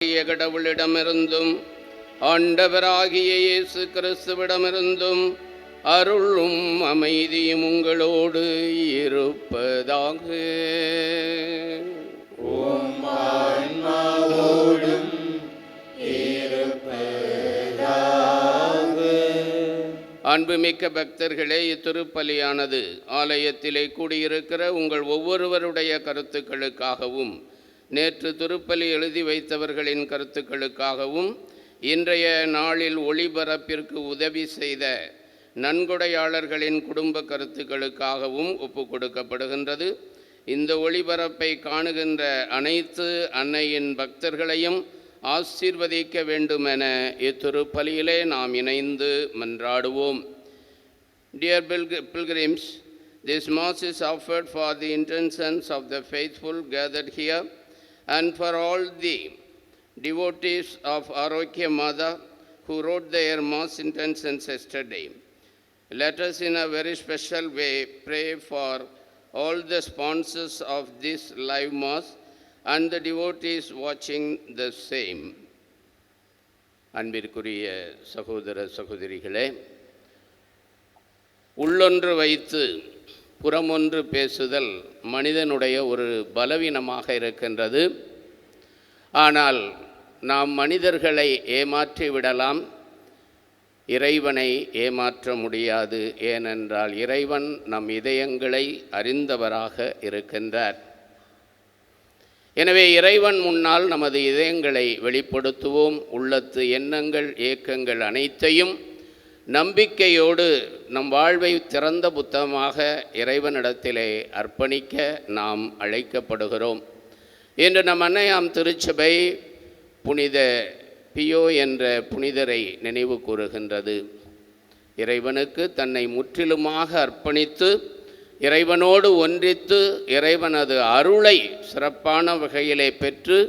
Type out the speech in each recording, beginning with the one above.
கடவுளிடமிருந்தும் ஆண்டவராகிய இயேசு கிறிஸ்துவிடமிருந்தும் அருளும் அமைதியும் உங்களோடு இருப்பதாக. அன்புமிக்க பக்தர்களே, இத்திருப்பலியானது ஆலயத்திலே கூடியிருக்கிற உங்கள் ஒவ்வொருவருடைய கருத்துக்களுக்காகவும், நேற்று திருப்பலி எழுதி வைத்தவர்களின் கருத்துக்களுக்காகவும், இன்றைய நாளில் ஒளிபரப்பிற்கு உதவி செய்த நன்கொடையாளர்களின் குடும்ப கருத்துக்களுக்காகவும் ஒப்பு கொடுக்கப்படுகின்றது. இந்த ஒளிபரப்பை காணுகின்ற அனைத்து அன்னையின் பக்தர்களையும் ஆசீர்வதிக்க வேண்டுமென இத்திருப்பலியிலே நாம் இணைந்து மன்றாடுவோம். Dear pilgrims, this Mass is offered for the intentions of the faithful gathered here and for all the devotees of Arokya Mada who wrote their Mass intentions yesterday. Let us in a very special way pray for all the sponsors of this live Mass and the devotees watching the same. அன்பிற்குரிய சகோதர சகோதரிகளே, உள்ளொன்று வைத்து புறமொன்று பேசுதல் மனிதனுடைய ஒரு பலவீனமாக இருக்கின்றது. ஆனால் நாம் மனிதர்களை ஏமாற்றி விடலாம், இறைவனை ஏமாற்ற முடியாது. ஏனென்றால் இறைவன் நம் இதயங்களை அறிந்தவராக இருக்கின்றார். எனவே இறைவன் முன்னால் நமது இதயங்களை வெளிப்படுத்துவோம். உள்ளத்து எண்ணங்கள், ஏக்கங்கள் அனைத்தையும் நம்பிக்கையோடு நம் வாழ்வை திறந்த புத்தகமாக இறைவனிடத்திலே அர்ப்பணிக்க நாம் அழைக்கப்படுகிறோம். இன்று நம் அன்னையாம் திருச்சபை புனித பியோ என்ற புனிதரை நினைவு கூறுகின்றது. இறைவனுக்கு தன்னை முற்றிலுமாக அர்ப்பணித்து, இறைவனோடு ஒன்றித்து, இறைவனது அருளை சிறப்பான வகையிலே பெற்று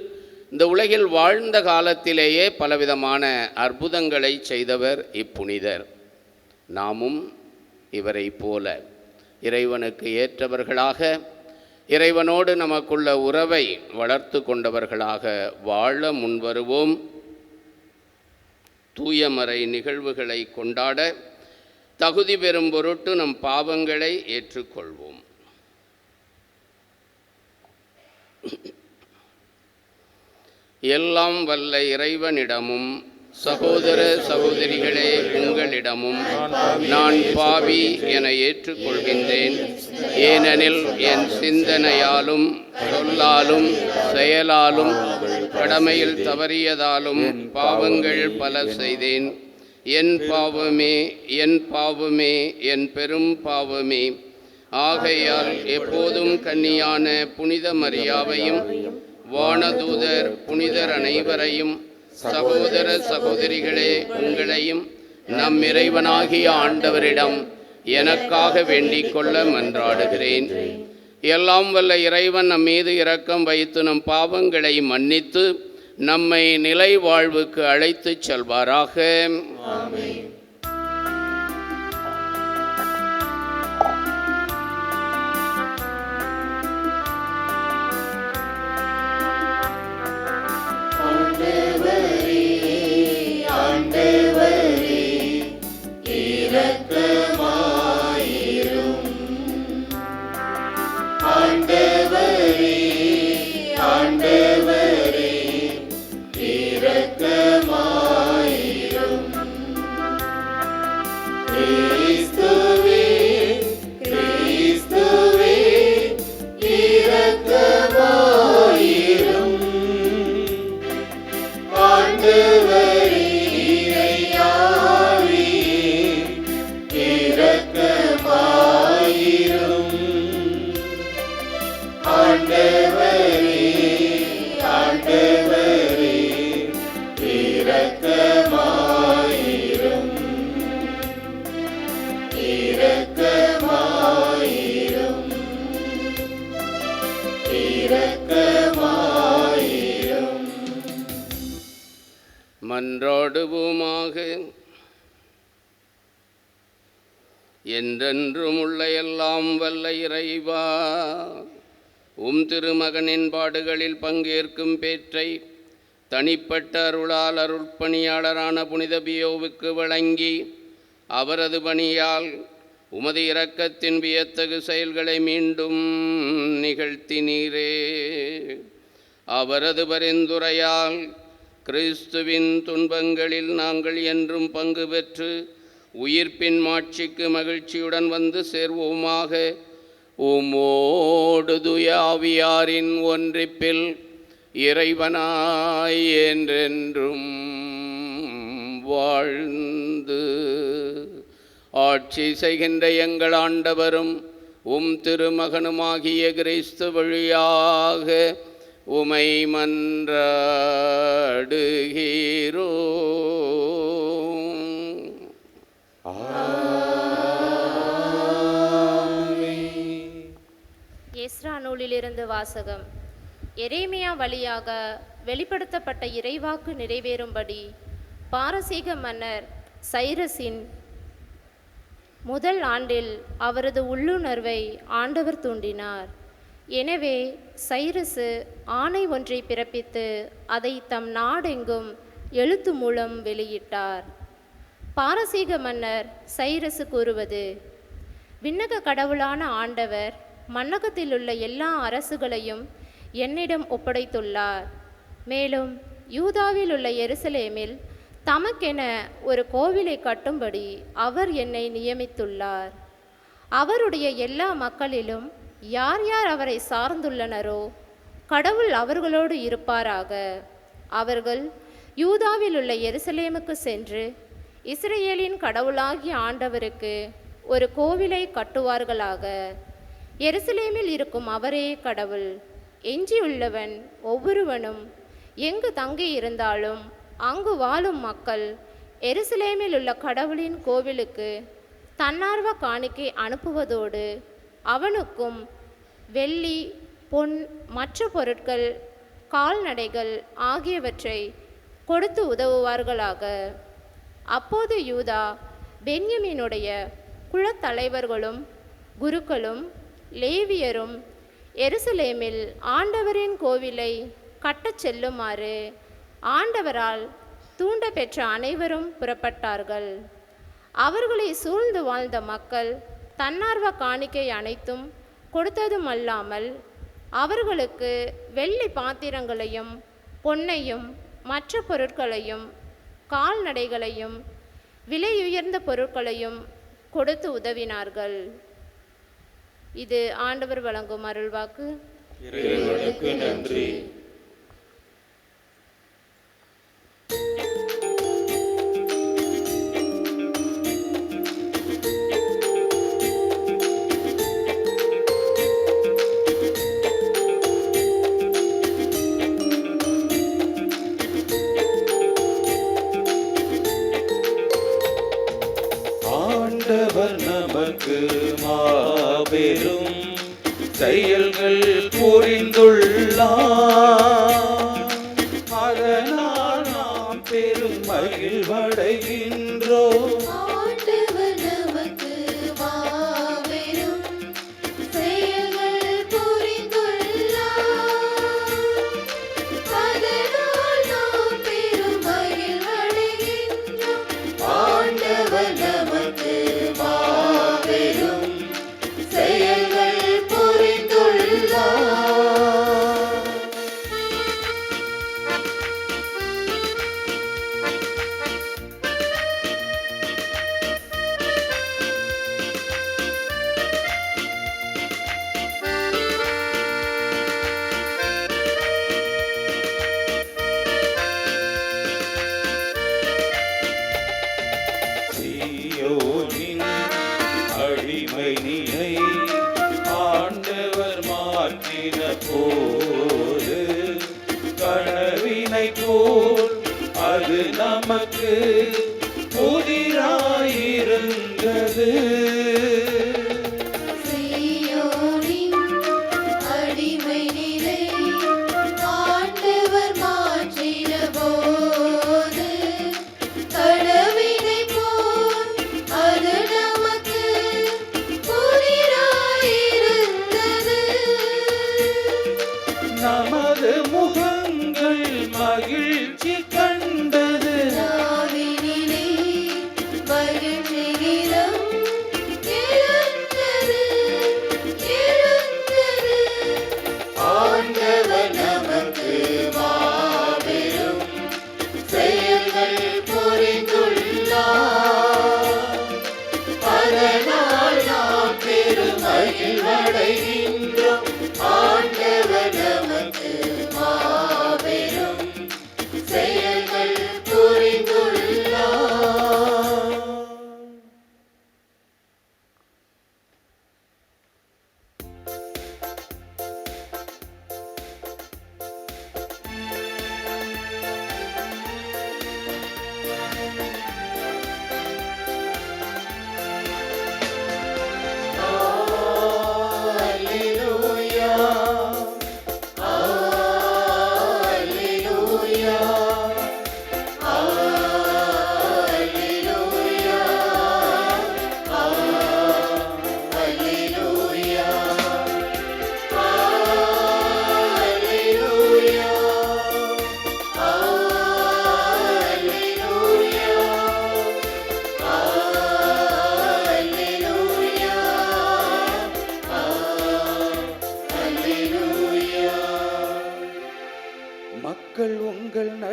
இந்த உலகில் வாழ்ந்த காலத்திலேயே பலவிதமான அற்புதங்களை செய்தவர் இப்புனிதர். நாமும் இவரை போல இறைவனுக்கு ஏற்றவர்களாக, இறைவனோடு நமக்குள்ள உறவை வளர்த்து கொண்டவர்களாக வாழ முன்வருவோம். தூயமறை நிகழ்வுகளை கொண்டாட தகுதி பெறும் பொருட்டு நம் பாவங்களை ஏற்றுக்கொள்வோம். எல்லாம் வல்ல இறைவனிடமும் சகோதர சகோதரிகளே உங்களிடமும் நான் பாவி என ஏற்றுக்கொள்கின்றேன். ஏனெனில் என் சிந்தனையாலும் சொல்லாலும் செயலாலும் கடமையில் தவறியதாலும் பாவங்கள் பல செய்தேன். என் பாவமே, என் பாவமே, என் பெரும் பாவமே. ஆகையால் எப்போதும் கன்னியான புனித மரியாவையும் வானதூதர் புனிதர் அனைவரையும் சகோதர சகோதரிகளே உங்களையும் நம் இறைவனாகிய ஆண்டவரிடம் எனக்காக வேண்டிக் கொள்ள மன்றாடுகிறேன். எல்லாம் வல்ல இறைவன் நம் மீது இரக்கம் வைத்து நம் பாவங்களை மன்னித்து நம்மை நிலை வாழ்வுக்கு அழைத்துச் செல்வாராக. ஆமென். மன்றாடுவோமாக. என்றென்றும் உள்ள எல்லாம் வல்ல இறைவா, திருமகனின் பாடுகளில் பங்கேற்கும் பேற்றை தனிப்பட்ட அருளால் அருட்பணியாளரான புனித பியோவுக்கு வழங்கி அவரது பணியால் உமது இரக்கத்தின் வியத்தகு செயல்களை மீண்டும் நிகழ்த்தினீரே. அவரது பரிந்துரையால் கிறிஸ்துவின் துன்பங்களில் நாங்கள் என்றும் பங்கு பெற்று உயிர்ப்பின் மாட்சிக்கு மகிழ்ச்சியுடன் வந்து சேர்வோமாக. உம்மோடு தூய ஆவியாரின் ஒன்றிப்பில் இறைவனாய் என்றென்றும் வாழ்ந்து ஆட்சி செய்கின்ற எங்கள் ஆண்டவரும் உம் திருமகனுமாகிய கிறிஸ்து வழியாக உமை மன்றாடுகிறோம். எஸ்ரா நூலிலிருந்து வாசகம். எரேமியா வழியாக வெளிப்படுத்தப்பட்ட இறைவாக்கு நிறைவேறும்படி பாரசீக மன்னர் சைரஸின் முதல் ஆண்டில் அவரது உள்ளுணர்வை ஆண்டவர் தூண்டினார். எனவே சைரசு ஆணை ஒன்றை பிறப்பித்து அதை தம் நாடெங்கும் எழுத்து மூலம் வெளியிட்டார். பாரசீக மன்னர் சைரசு கூறுவது: விண்ணக கடவுளான ஆண்டவர் மன்னகத்தில் உள்ள எல்லா அரசுகளையும் என்னிடம் ஒப்படைத்துள்ளார். மேலும் யூதாவில் உள்ள எருசலேமில் தமக்கென ஒரு கோவிலை கட்டும்படி அவர் என்னை நியமித்துள்ளார். அவருடைய எல்லா மக்களிலும் யார் யார் அவரை சார்ந்துள்ளனரோ கடவுள் அவர்களோடு இருப்பாராக. அவர்கள் யூதாவில் உள்ள எருசலேமுக்கு சென்று இஸ்ரேலின் கடவுளாகிய ஆண்டவருக்கு ஒரு கோவிலை கட்டுவார்களாக. எருசலேமில் இருக்கும் அவரே கடவுள். எஞ்சியுள்ளவன் ஒவ்வொருவனும் எங்கு தங்கி இருந்தாலும் அங்கு வாழும் மக்கள் எருசலேமில் உள்ள கடவுளின் கோவிலுக்கு தன்னார்வ காணிக்கை அனுப்புவதோடு அவனுக்கும் வெள்ளி, பொன், மற்ற பொருட்கள், கால்நடைகள் ஆகியவற்றை கொடுத்து உதவுவார்களாக. அப்போது யூதா பென்யமீனுடைய குலத்தலைவர்களும் குருக்களும் லேவியரும் எருசலேமில் ஆண்டவரின் கோவிலை கட்டச் செல்லுமாறு ஆண்டவரால் தூண்ட பெற்ற அனைவரும் புறப்பட்டார்கள். அவர்களை சூழ்ந்து வாழ்ந்த மக்கள் தன்னார்வ காணிக்கை அனைத்தும் கொடுத்ததுமல்லாமல் அவர்களுக்கு வெள்ளி பாத்திரங்களையும் பொன்னையும் மற்ற பொருட்களையும் கால்நடைகளையும் விலையுயர்ந்த பொருட்களையும் கொடுத்து உதவினார்கள். இது ஆண்டவர் வழங்கும் அருள்வாக்கு. இறைவனுக்கு நன்றி. ஆண்டவர் நமக்கு மாபெரும் செயல்கள் புரிந்துள்ளார். அதனால் நாம் பெரும் மகிழ்வடைகின்றோம். அடிமை நிலை ஆண்டவர் மாற்றின போது கனவினை போல் அது நமக்கு புதிராயிருந்தது. நமது முகங்கள் மகிழ்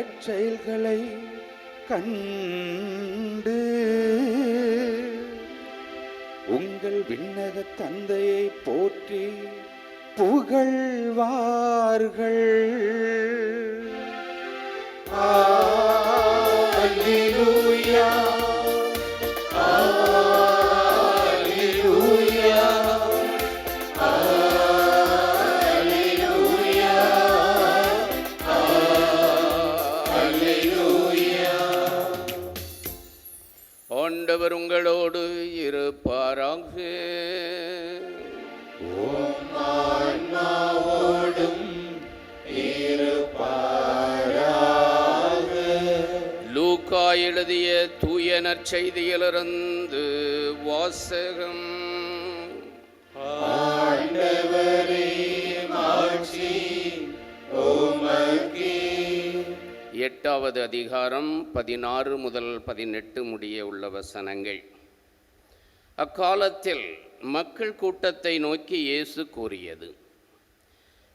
நற்செயல்களை கண்டு உங்கள் விண்ணக தந்தையை போற்றி புகழ்வார்கள். அல்லேலூயா, அல்லேலூயா, அல்லேலூயா, அல்லேலூயா. ஆண்டவர் உங்களோடு இருப்பாராக. ஆன்மாவோடும் இருப்பாராக. லூக்கா எழுதிய தூய நற்செய்தியிலிருந்து வாசகம். ஆண்டவரே மாட்சி உமக்கே. 8வது அதிகாரம் 16 முதல் 18 முடிய உள்ள வசனங்கள். அக்காலத்தில் மக்கள் கூட்டத்தை நோக்கி இயேசு கூறியது,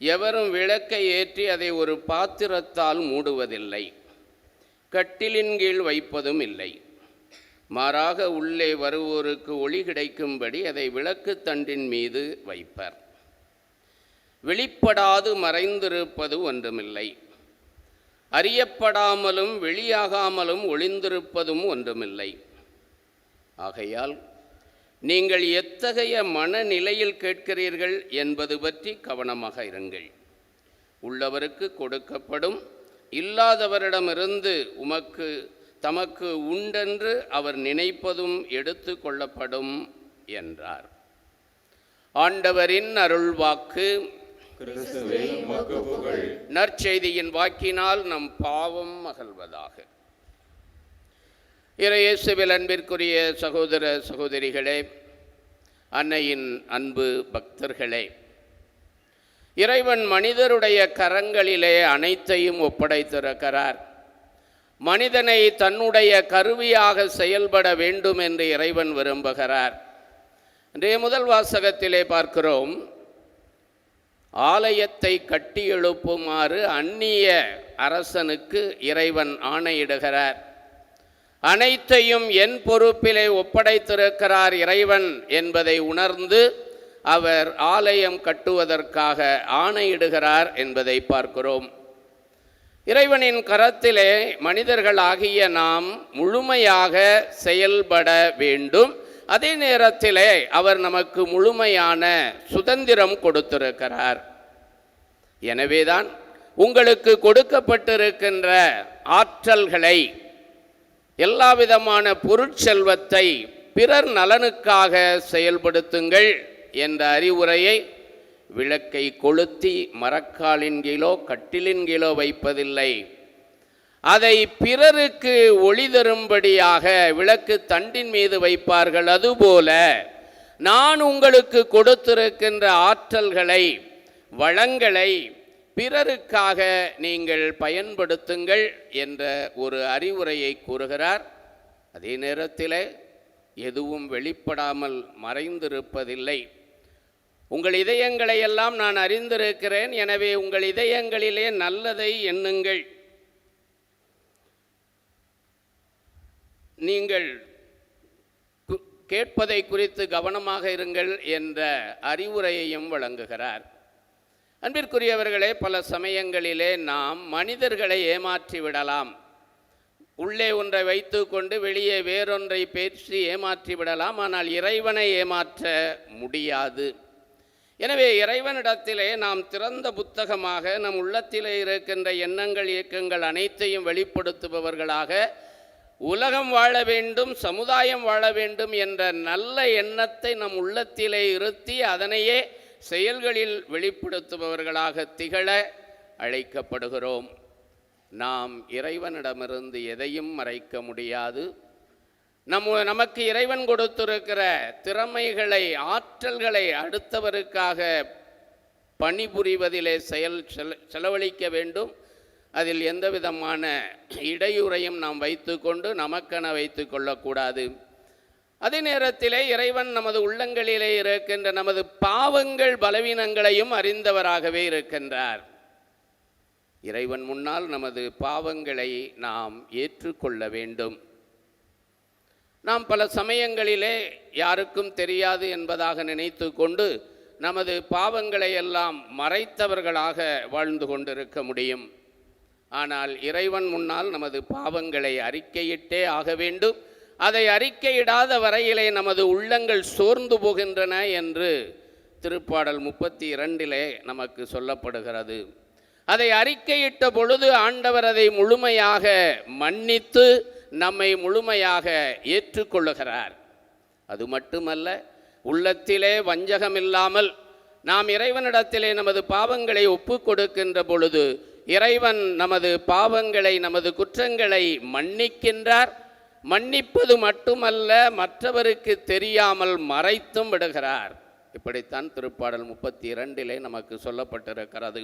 எவரும் விளக்கை ஏற்றி அதை ஒரு பாத்திரத்தால் மூடுவதில்லை, கட்டிலின் கீழ் வைப்பதும் இல்லை. மாறாக உள்ளே வருவோருக்கு ஒளி கிடைக்கும்படி அதை விளக்கு தண்டின் மீது வைப்பர். வெளிப்படாது மறைந்திருப்பது ஒன்றுமில்லை, அறியப்படாமலும் வெளியாகாமலும் ஒளிந்திருப்பதும் ஒன்றுமில்லை. ஆகையால் நீங்கள் எத்தகைய மனநிலையில் கேட்கிறீர்கள் என்பது பற்றி கவனமாக இருங்கள். உள்ளவருக்கு கொடுக்கப்படும், இல்லாதவரிடமிருந்து தமக்கு உண்டென்று அவர் நினைப்பதும் எடுத்து கொள்ளப்படும் என்றார். ஆண்டவரின் அருள்வாக்கு. கிறிஸ்துவே உமக்கு புகழ். நற்செய்தியின் வாக்கினால் நம் பாவம் அகல்வதாக. இறையேசுவில் அன்பிற்குரிய சகோதர சகோதரிகளே, அன்னையின் அன்பு பக்தர்களே, இறைவன் மனிதருடைய கரங்களிலே அனைத்தையும் ஒப்படைத்திருக்கிறார். மனிதனை தன்னுடைய கருவியாக செயல்பட வேண்டும் என்று இறைவன் விரும்புகிறார். இன்றைய முதல் வாசகத்திலே பார்க்கிறோம், ஆலயத்தை கட்டி எழுப்புமாறு அந்நிய அரசனுக்கு இறைவன் ஆணையிடுகிறார். அனைத்தையும் என் பொறுப்பிலே ஒப்படைத்திருக்கிறார் இறைவன் என்பதை உணர்ந்து அவர் ஆலயம் கட்டுவதற்காக ஆணையிடுகிறார் என்பதை பார்க்கிறோம். இறைவனின் கரத்திலே மனிதர்களாகிய நாம் முழுமையாக செயல்பட வேண்டும். அதே நேரத்திலே அவர் நமக்கு முழுமையான சுதந்திரம் கொடுத்திருக்கிறார். எனவேதான் உங்களுக்கு கொடுக்கப்பட்டிருக்கின்ற ஆற்றல்களை, எல்லாவிதமான பொருட்செல்வத்தை பிறர் நலனுக்காக செயல்படுத்துங்கள் என்ற அறிவுரையை விளக்கை கொளுத்தி மரக்காலின் கீழோ கட்டிலின் கீழோ வைப்பதில்லை, அதை பிறருக்கு ஒளி தரும்படியாக விளக்கு தண்டின் மீது வைப்பார்கள். அதுபோல நான் உங்களுக்கு கொடுத்திருக்கின்ற ஆற்றல்களை, வளங்களை பிறருக்காக நீங்கள் பயன்படுத்துங்கள் என்ற ஒரு அறிவுரையை கூறுகிறார். அதே நேரத்தில் எதுவும் வெளிப்படாமல் மறைந்திருப்பதில்லை. உங்கள் இதயங்களை எல்லாம் நான் அறிந்திருக்கிறேன், எனவே உங்கள் இதயங்களிலே நல்லதை எண்ணுங்கள், நீங்கள் கேட்பதை குறித்து கவனமாக இருங்கள் என்ற அறிவுரையையும் வழங்குகிறார். அன்பிற்குரியவர்களே, பல சமயங்களிலே நாம் மனிதர்களை ஏமாற்றி விடலாம். உள்ளே ஒன்றை வைத்து கொண்டு வெளியே வேறொன்றை பேசி ஏமாற்றி விடலாம். ஆனால் இறைவனை ஏமாற்ற முடியாது. எனவே இறைவனிடத்திலே நாம் திறந்த புத்தகமாக நம் உள்ளத்திலே இருக்கின்ற எண்ணங்கள், இயக்கங்கள் அனைத்தையும் வெளிப்படுத்துபவர்களாக உலகம் வாழ வேண்டும், சமுதாயம் வாழ வேண்டும் என்ற நல்ல எண்ணத்தை நம் உள்ளத்திலே இருத்தி அதனையே செயல்களில் வெளிப்படுத்துபவர்களாக திகழ அழைக்கப்படுகிறோம். நாம் இறைவனிடமிருந்து எதையும் மறைக்க முடியாது. நமக்கு இறைவன் கொடுத்திருக்கிற திறமைகளை, ஆற்றல்களை அடுத்தவருக்காக பணிபுரிவதிலே செலவழிக்க வேண்டும். அதில் எந்த விதமான இடையூறையும் நாம் வைத்து கொண்டு நமக்கென வைத்து கொள்ளக்கூடாது. அதே நேரத்திலே இறைவன் நமது உள்ளங்களிலே இருக்கின்ற நமது பாவங்கள், பலவீனங்களையும் அறிந்தவராகவே இருக்கின்றார். இறைவன் முன்னால் நமது பாவங்களை நாம் ஏற்றுக்கொள்ள வேண்டும். நாம் பல சமயங்களிலே யாருக்கும் தெரியாது என்பதாக நினைத்து கொண்டு நமது பாவங்களை எல்லாம் மறைத்தவர்களாக வாழ்ந்து கொண்டிருக்க முடியும். ஆனால் இறைவன் முன்னால் நமது பாவங்களை அறிக்கையிட்டே ஆக வேண்டும். அதை அறிக்கையிடாத வரையிலே நமது உள்ளங்கள் சோர்ந்து போகின்றன என்று திருப்பாடல் 32 நமக்கு சொல்லப்படுகிறது. அதை அறிக்கையிட்ட பொழுது ஆண்டவர் அதை முழுமையாக மன்னித்து நம்மை முழுமையாக ஏற்றுக்கொள்ளுகிறார். அது மட்டுமல்ல, உள்ளத்திலே வஞ்சகமில்லாமல் நாம் இறைவனிடத்திலே நமது பாவங்களை ஒப்பு கொடுக்கின்ற பொழுது இறைவன் நமது பாவங்களை, நமது குற்றங்களை மன்னிக்கின்றார். மன்னிப்பது மட்டுமல்ல, மற்றவருக்கு தெரியாமல் மறைத்தும் விடுகிறார். இப்படித்தான் திருப்பாடல் 32 நமக்கு சொல்லப்பட்டிருக்கிறது.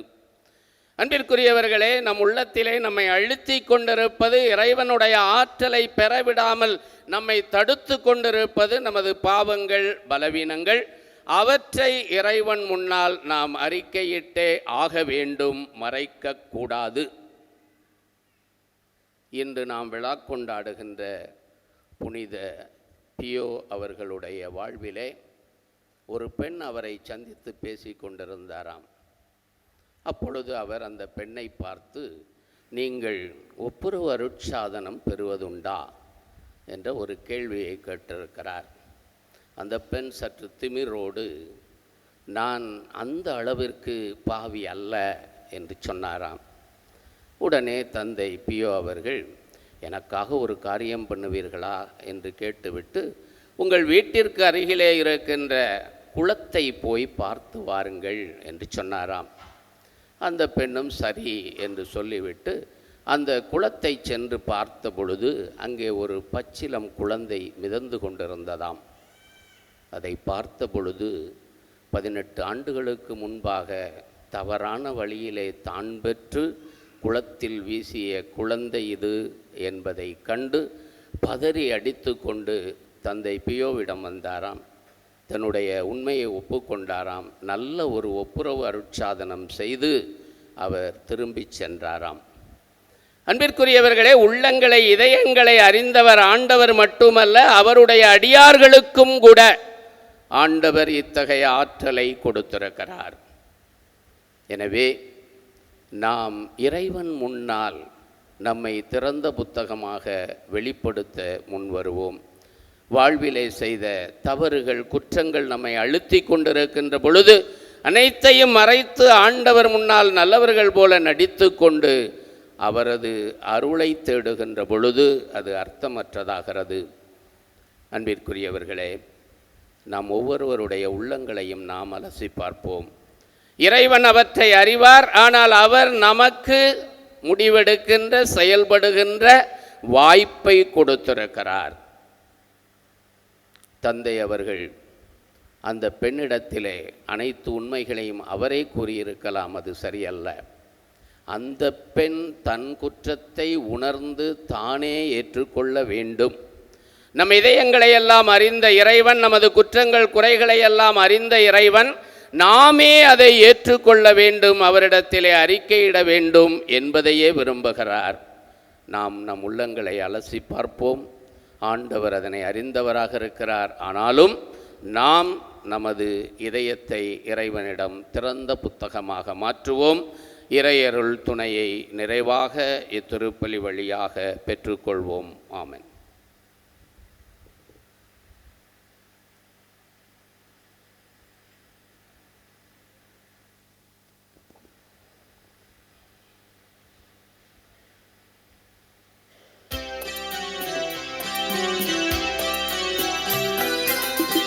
அன்பிற்குரியவர்களே, நம் உள்ளத்திலே நம்மை அழுத்தி கொண்டிருப்பது, இறைவனுடைய ஆற்றலை பெறவிடாமல் நம்மை தடுத்து கொண்டிருப்பது நமது பாவங்கள், பலவீனங்கள். அவற்றை இறைவன் முன்னால் நாம் அறிக்கையிட்டே ஆக வேண்டும், மறைக்கக்கூடாது. இன்று நாம் விழா கொண்டாடுகின்ற புனித பியோ அவர்களுடைய வாழ்விலே ஒரு பெண் அவரை சந்தித்து பேசி கொண்டிருந்தாராம். அப்பொழுது அவர் அந்த பெண்ணை பார்த்து, நீங்கள் ஒப்புரவு அருட்சாதனம் பெறுவதுண்டா என்ற ஒரு கேள்வியை கேட்டிருக்கிறார். அந்த பெண் சற்று திமிரோடு, நான் அந்த அளவிற்கு பாவி அல்ல என்று சொன்னாராம். உடனே தந்தை பியோ அவர்கள், எனக்காக ஒரு காரியம் பண்ணுவீர்களா என்று கேட்டுவிட்டு, உங்கள் வீட்டிற்கு அருகிலே இருக்கின்ற குளத்தை போய் பார்த்து வாருங்கள் என்று சொன்னாராம். அந்த பெண்ணும் சரி என்று சொல்லிவிட்டு அந்த குளத்தை சென்று பார்த்த பொழுது அங்கே ஒரு பச்சிலம் குழந்தை மிதந்து கொண்டிருந்ததாம். அதை பார்த்த பொழுது 18 ஆண்டுகளுக்கு முன்பாக தவறான வழியிலே தான் பெற்று குளத்தில் வீசிய குழந்தை இது என்பதை கண்டு பதறி அடித்து கொண்டு தந்தை பியோவிடம் வந்தாராம். தன்னுடைய உண்மையை ஒப்புக்கொண்டாராம். நல்ல ஒரு ஒப்புரவு அருட்சாதனம் செய்து அவர் திரும்பி சென்றாராம். அன்பிற்குரியவர்களே, உள்ளங்களை, இதயங்களை அறிந்தவர் ஆண்டவர் மட்டுமல்ல, அவருடைய அடியார்களுக்கும் கூட ஆண்டவர் இத்தகைய ஆற்றலை கொடுத்திருக்கிறார். எனவே நாம் இறைவன் முன்னால் நம்மை திறந்த புத்தகமாக வெளிப்படுத்த முன்வருவோம். வாழ்விலே செய்த தவறுகள், குற்றங்கள் நம்மை அழுத்தி கொண்டிருக்கின்ற பொழுது அனைத்தையும் மறைத்து ஆண்டவர் முன்னால் நல்லவர்கள் போல நடித்து கொண்டு அவரது அருளை தேடுகின்ற பொழுது அது அர்த்தமற்றதாகிறது. அன்பிற்குரியவர்களே, நாம் ஒவ்வொருவருடைய உள்ளங்களையும் நாம் அலசி பார்ப்போம். இறைவன் அவற்றை அறிவார். ஆனால் அவர் நமக்கு முடிவெடுக்கின்ற, செயல்படுகின்ற வாய்ப்பை கொடுத்திருக்கிறார். தந்தை அவர்கள் அந்த பெண்ணிடத்திலே அனைத்து உண்மைகளையும் அவரே கூறியிருக்கலாம், அது சரியல்ல. அந்த பெண் தன் குற்றத்தை உணர்ந்து தானே ஏற்றுக்கொள்ள வேண்டும். நம் இதயங்களை எல்லாம் அறிந்த இறைவன், நமது குற்றங்கள், குறைகளை எல்லாம் அறிந்த இறைவன், நாமே அதை ஏற்றுக்கொள்ள வேண்டும், அவரிடத்திலே அறிக்கையிட வேண்டும் என்பதையே விரும்புகிறார். நாம் நம் உள்ளங்களை அலசி பார்ப்போம். ஆண்டவர் அதனை அறிந்தவராக இருக்கிறார். ஆனாலும் நாம் நமது இதயத்தை இறைவனிடம் திறந்த புத்தகமாக மாற்றுவோம். இறையருள் துணையை நிறைவாக இத்திருப்பலி வழியாக பெற்றுக்கொள்வோம். ஆமென்.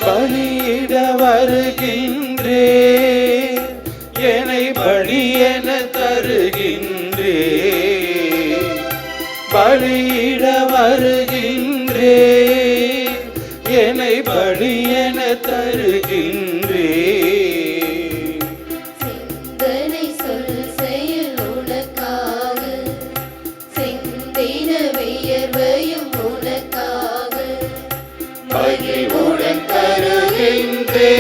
பலியிட வருகின்றே, என்னை பலியென தருகின்றே. பலியிட வருகின்றே, என்னை பலியென தருகின்றே. சிந்தனை சொல் செயல் உனக்காக, சிந்தின வியர்வையும் உனக்காக, பலியுடன் தருகின்றே,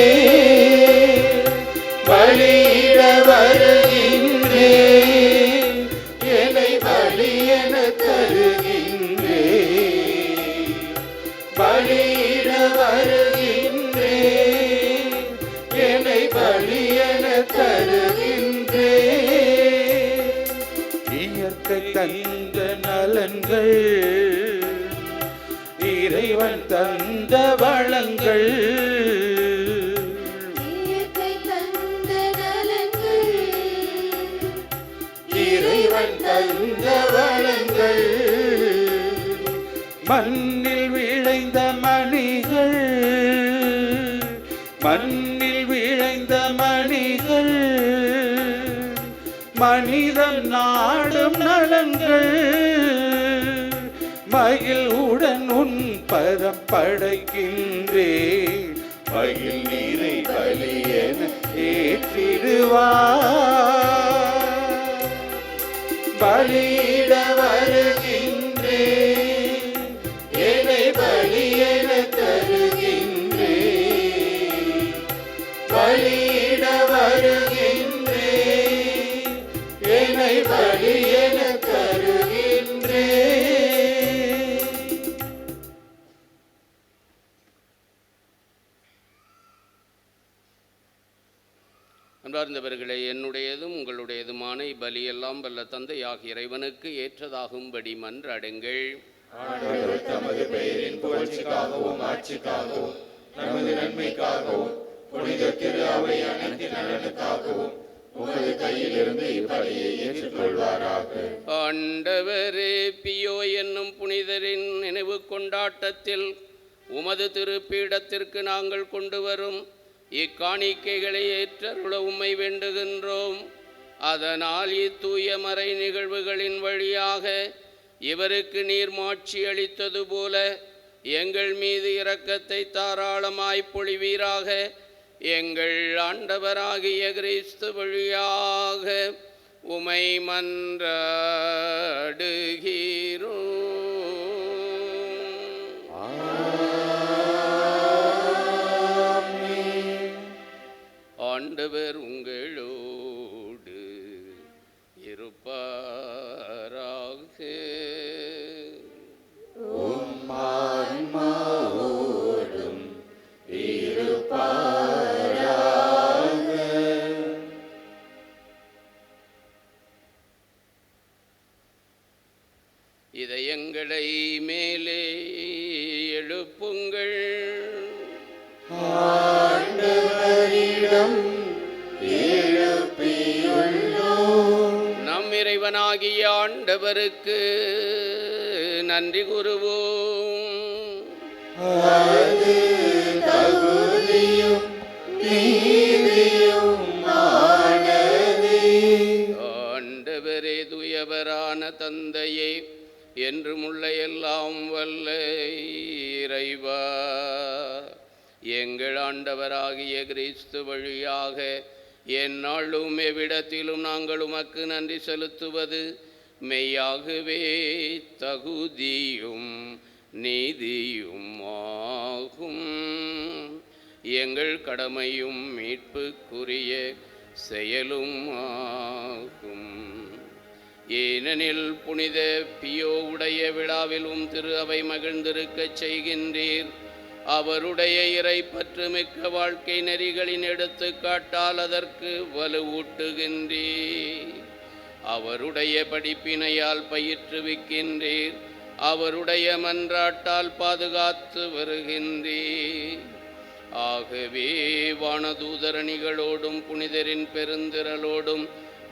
பலியிட வருகின்றே. தந்த நலன்கள், இறைவன் தந்த வளங்கள், இயற்கை தந்த நலன்கள், இறைவன் தந்த வளங்கள், மண்ணில் விளைந்த மணிகள், மண்ணில் விளைந்த மணிகள், மனிதன் நாடும் நலன்கள், மகிழ் உடன் உன் பதம் படைக்கின்றேன், மகிழ் நீரை பலியென ஏற்றிடுவார், பலியிட வருகின்றேன், என்னை பலியென தருகின்றேன், பலியிட வருகின்றேன், என்னை பலியென தருகின்றேன். அன்பார்ந்தவர்களே, என்னுடையதும் உங்களுடையதுமான இப்பலியெல்லாம் வல்ல தந்தையாகிய இறைவனுக்கு ஏற்றதாகும்படி மன்றாடுங்கள். ஆண்டவர் தமது பெயரின் புகழ்ச்சிக்காகவும் ஆட்சிக்காகவும் நமது நன்மைக்காகவும் புனித திரு அவை அனைத்தின் நலனுக்காகவும் உமது கையிலிருந்து இப்பலியை ஏற்றுக்கொள்வாராக. ஆண்டவரே, பியோ என்னும் புனிதரின் நினைவு கொண்டாட்டத்தில் உமது திருப்பீடத்திற்கு நாங்கள் கொண்டு வரும் இக்காணிக்கைகளை ஏற்றருள உம்மை வேண்டுகின்றோம். அதனால் இத்தூய மறை நிகழ்வுகளின் வழியாக இவருக்கு நீர் மாட்சி அளித்தது போல எங்கள் மீது இரக்கத்தை தாராளமாய் பொழிவீராக. எங்கள் ஆண்டவராகிய கிறிஸ்து வழியாக உமை மன்றாடுகிறோம். ஆண்டவர் உங்களோடு இருப்பாராக. ஆன்மாவோடும் இருப்பாராக. இதயங்களை மேலே எழுப்புங்கள். ஆண்டவரிடம் எழுப்பியுள்ளோம். நம் இறைவனாகிய ஆண்டவருக்கு நன்றி கூறுவோம். அது தகுதியும் நீதியுமானதே. ஆண்டவரே, தூயவரான தந்தையே, என்றுமுள்ள எல்லாம் வல்ல இறைவா, எங்கள் ஆண்டவராகிய கிறிஸ்து வழியாக எந்நாளும் எவ்விடத்திலும் நாங்கள் உமக்கு நன்றி செலுத்துவது மெய்யாகவே தகுதியும் நீதியும் ஆகும். எங்கள் கடமையும் மீட்புக்குரிய செயலும் ஆகும். ஏனெனில் புனித பியோ உடைய விழாவிலும் திரு அவை மகிழ்ந்திருக்கச் செய்கின்றீர். அவருடைய இறை பற்று மிக்க வாழ்க்கை நெறிகளின் எடுத்துக்காட்டால் அதற்கு வலுவூட்டுகின்றீர். அவருடைய படிப்பினையால் பயிற்றுவிக்கின்றீர். அவருடைய மன்றாட்டால் பாதுகாத்து வருகின்றீர். ஆகவே வானதூதரணிகளோடும் புனிதரின் பெருந்திரளோடும்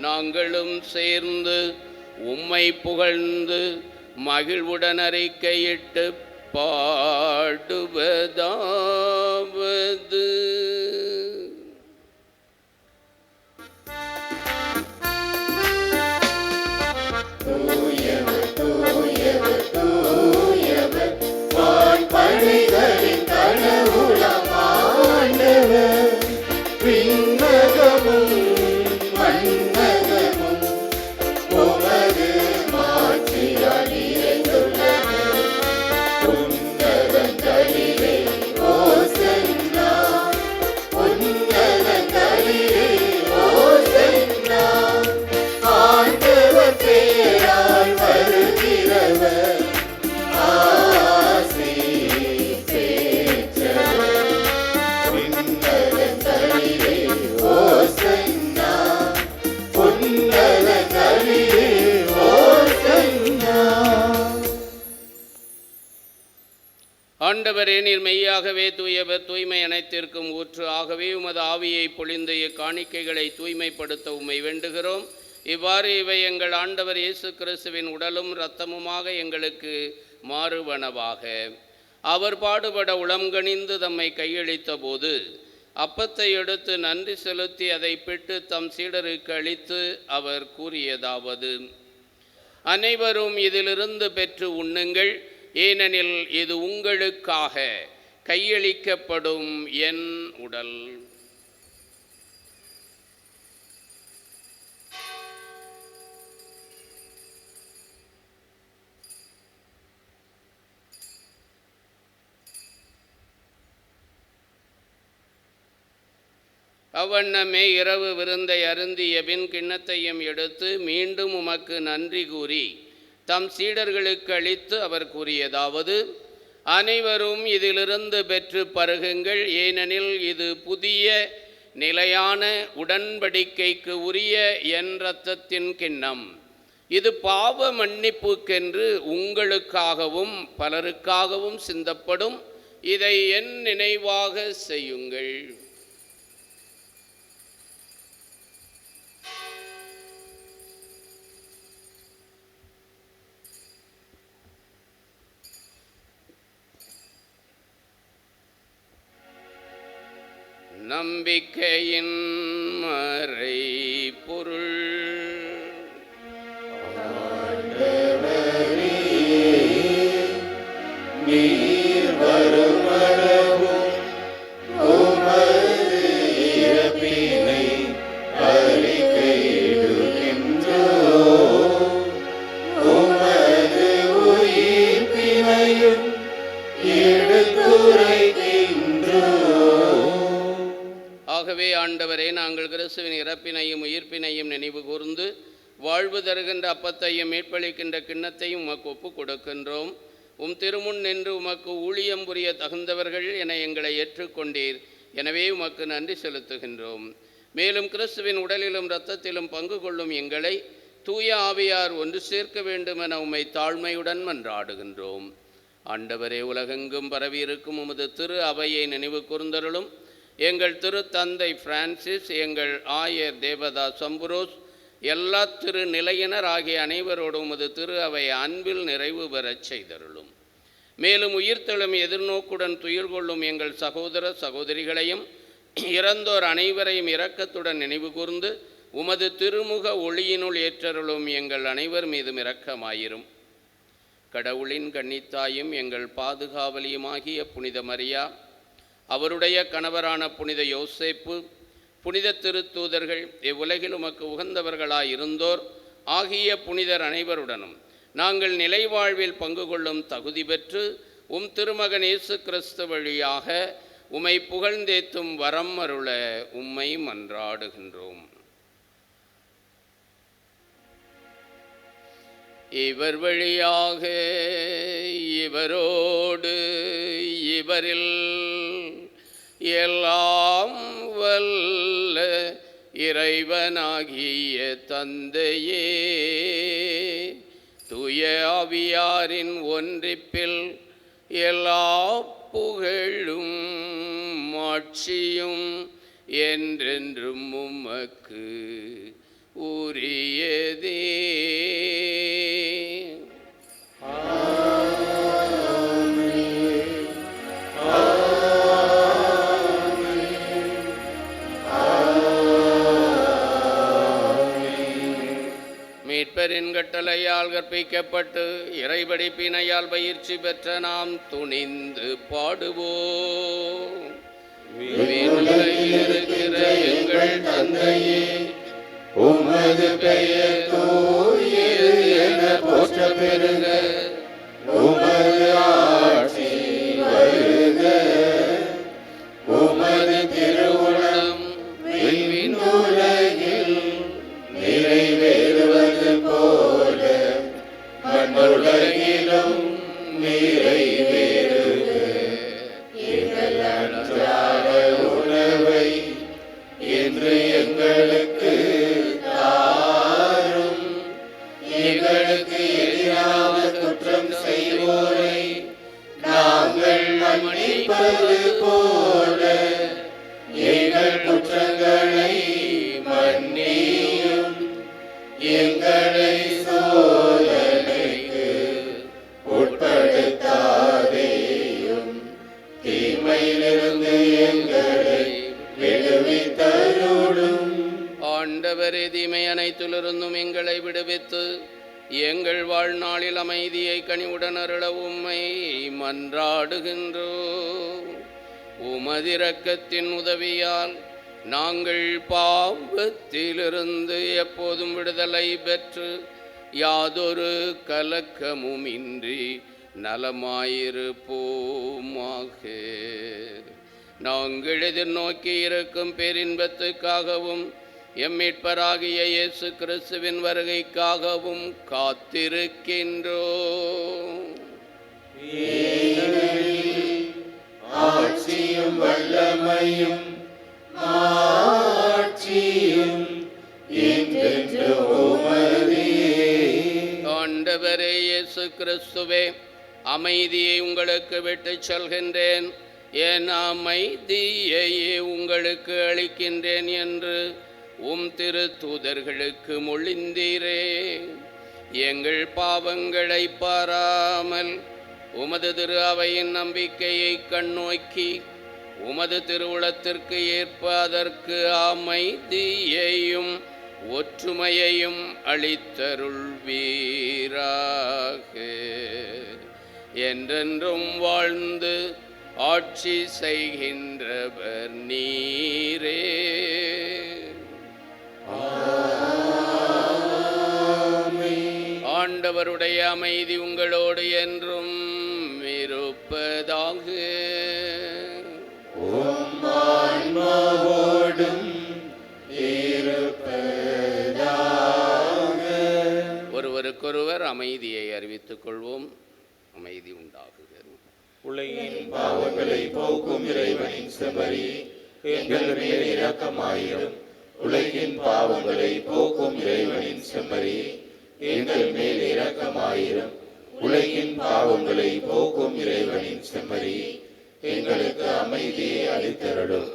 நாங்களும் சேர்ந்து உம்மை புகழ்ந்து மகிழ்வுடன் அறிக்கையிட்டு பாடுவதாவது. தூயவர் தூயவர் தூயவர் வான்படைகளின் கடவுளாம் ஆண்டவர். விண்ணகமும் மண்ணகமும் உமது மாட்சியால் நிறைந்துள்ளன. உன்னதங்களிலே ஓசன்னா. ஆண்டவரே, நீர் மெய்யாகவே தூயவர், தூய்மை அனைத்திற்கும் ஊற்று. ஆகவே உமது ஆவியை பொழிந்து இக்காணிக்கைகளை தூய்மைப்படுத்த உம்மை வேண்டுகிறோம். இவ்வாறு இவை எங்கள் ஆண்டவர் இயேசு கிறிஸ்துவின் உடலும் இரத்தமுமாக எங்களுக்கு மாறுவனவாக. அவர் பாடுபட உளம்கனிந்து தம்மை கையளித்த போது அப்பத்தை எடுத்து நன்றி செலுத்தி அதை பிட்டு தம் சீடருக்கு அளித்து அவர் கூறியதாவது: அனைவரும் இதிலிருந்து பெற்று உண்ணுங்கள், ஏனெனில் இது உங்களுக்காக கையளிக்கப்படும் என் உடல். அவ்வண்ணமே இரவு விருந்தை அருந்திய பின் கிண்ணத்தையும் எடுத்து மீண்டும் உமக்கு நன்றி கூறி தம் சீடர்களுக்கு அளித்து அவர் கூறியதாவது: அனைவரும் இதிலிருந்து பெற்று பருகுங்கள், ஏனெனில் இது புதிய நிலையான உடன்படிக்கைக்கு உரிய என் இரத்தத்தின் கிண்ணம். இது பாவ மன்னிப்புக்கென்று உங்களுக்காகவும் பலருக்காகவும் சிந்தப்படும். இதை என் நினைவாக செய்யுங்கள். நம்பிக்கையின் மறை பொருள். நீர் வருமளவும் உமது இறப்பினை அறிக்கையிடுகின்றோம், உமது உயிர்ப்பினையும் எடுத்துரைக்கின்றோம். ஆகவே ஆண்டவரே, நாங்கள் கிறிஸ்துவின் இறப்பினையும் உயிர்ப்பினையும் நினைவு கூர்ந்து வாழ்வு தருகின்ற அப்பத்தையும் மீட்பளிக்கின்ற கிண்ணத்தையும் உமக்கு ஒப்புக் கொடுக்கின்றோம். உம் திருமுன் நின்று உமக்கு ஊழியம் புரிய தகுந்தவர்கள் என எங்களை ஏற்றுக்கொண்டீர். எனவே உமக்கு நன்றி செலுத்துகின்றோம். மேலும் கிறிஸ்துவின் உடலிலும் இரத்தத்திலும் பங்கு கொள்ளும் எங்களை தூய ஆவியார் ஒன்று சேர்க்க வேண்டும் என உம்மை தாழ்மையுடன் மன்றாடுகின்றோம். ஆண்டவரே, உலகெங்கும் பரவியிருக்கும் உமது திரு அவையை நினைவு கூர்ந்தருளும். எங்கள் திரு தந்தை பிரான்சிஸ், எங்கள் ஆயர் தேவதாஸ் அம்புரோஸ், எல்லா திரு நிலையினர் ஆகிய அனைவரோடும் உமது திரு அவை அன்பில் நிறைவு பெறச் செய்தருளும். மேலும் உயிர்த்தெழும் எதிர்நோக்குடன் துயில் கொள்ளும் எங்கள் சகோதர சகோதரிகளையும் இறந்தோர் அனைவரையும் இரக்கத்துடன் நினைவு கூர்ந்து உமது திருமுக ஒளியினுள் ஏற்றருளும் எங்கள் அனைவர் மீதும் இரக்கமாயிரும். கடவுளின் கன்னித்தாயும் எங்கள் பாதுகாவலியுமாகிய புனித மரியா, அவருடைய கணவரான புனித யோசேப்பு, புனித திருத்தூதர்கள், இவ்வுலகில் உமக்கு உகந்தவர்களாயிருந்தோர் ஆகிய புனிதர் அனைவருடனும் நாங்கள் நிலைவாழ்வில் பங்கு கொள்ளும் தகுதி பெற்று உம் திருமகன் இயேசு கிறிஸ்து வழியாக உம்மை புகழ்ந்தேத்தும் வரம் அருள உம்மை மன்றாடுகின்றோம். இவர் வழியாக இவரோடு இவரில் எல்லாம் வல்ல இறைவனாகிய தந்தையே, தூய ஆவியாரின் ஒன்றிப்பில் எல்லா புகழும் மாட்சியும் என்றென்றும் உமக்கு உரியதே. மீட்பரின் கட்டளையால் கற்பிக்கப்பட்டு இறைபடிப்பினையால் பயிற்சி பெற்ற நாம் துணிந்து பாடுவோம். விண்ணுலகில் இருக்கிற எங்கள் தந்தையே, உமது பெயர் தூயது என போற்ற பெறுக, உமது ஆட்சி வருக, உமது திருவுளம் விண்ணுலகில் நிறைவேறுவது போல மண்ணுலகிலும் நிறைவேறுக. எங்கள் அன்றாட உணவை இன்று எங்களுக்கு தாரும். எங்களுக்கு எதிராக குற்றம் செய்வோரை நாங்கள் மன்னிப்பது போல எங்கள் குற்றங்களை மன்னியும். எங்களை சோதனைக்கு உட்படுத்தாதேயும், தீமையிலிருந்து எங்களை விடுவித்தருளும். ஆண்டவரே, தீமை அனைத்திலிருந்தும் எங்களை விடுவித்து எங்கள் வாழ்நாளில் அமைதியை கனிவுடன் அருள உம்மை மன்றாடுகின்றோம். உமதிரக்கத்தின் உதவியால் நாங்கள் பாவத்திலிருந்து எப்போதும் விடுதலை பெற்று யாதொரு கலக்கமுமின்றி நலமாயிருப்போமாக. நாங்கள் எதிர்நோக்கி இருக்கும் பேரின்பத்துக்காகவும் எம்மீட்பராகிய இயேசு கிறிஸ்துவின் வருகைக்காகவும் காத்திருக்கின்றோம். ஆட்சியும் வல்லமையும் மாட்சியும் என்றென்றும் உமதே. ஆண்டவரே இயேசு கிறிஸ்துவே, அமைதியை உங்களுக்கு விட்டுச் செல்கின்றேன், என் அமைதியையே உங்களுக்கு அளிக்கின்றேன் என்று உம் திரு தூதர்களுக்கு மொழிந்தீரே. எங்கள் பாவங்களை பாராமல் உமது திரு அவையின் நம்பிக்கையை கண்ணோக்கி உமது திருவுளத்திற்கு ஏற்ப அதற்கு அமைதியையும் ஒற்றுமையையும் அளித்தருள்வீராக. என்றென்றும் வாழ்ந்து ஆட்சி செய்கின்றவர் நீரே. ஆண்டவருடைய அமைதி உங்களோடு என்றும் இருப்பதாக. ஒருவருக்கொருவர் அமைதியை அறிவித்துக் கொள்வோம். அமைதி உண்டாகுக. உலகின் பாவங்களை போக்கும் இறைவனின் செம்மறி, எங்கள் மேல் இரக்கமாயிரும். உலகின் பாவங்களை போக்கும் இறைவனின் செம்மறி, எங்கள் மேல் இரக்கமாயிரும். உலகின் பாவங்களை போக்கும் இறைவனின் செம்மறி, எங்களுக்கு அமைதியை அளித்தருளும்.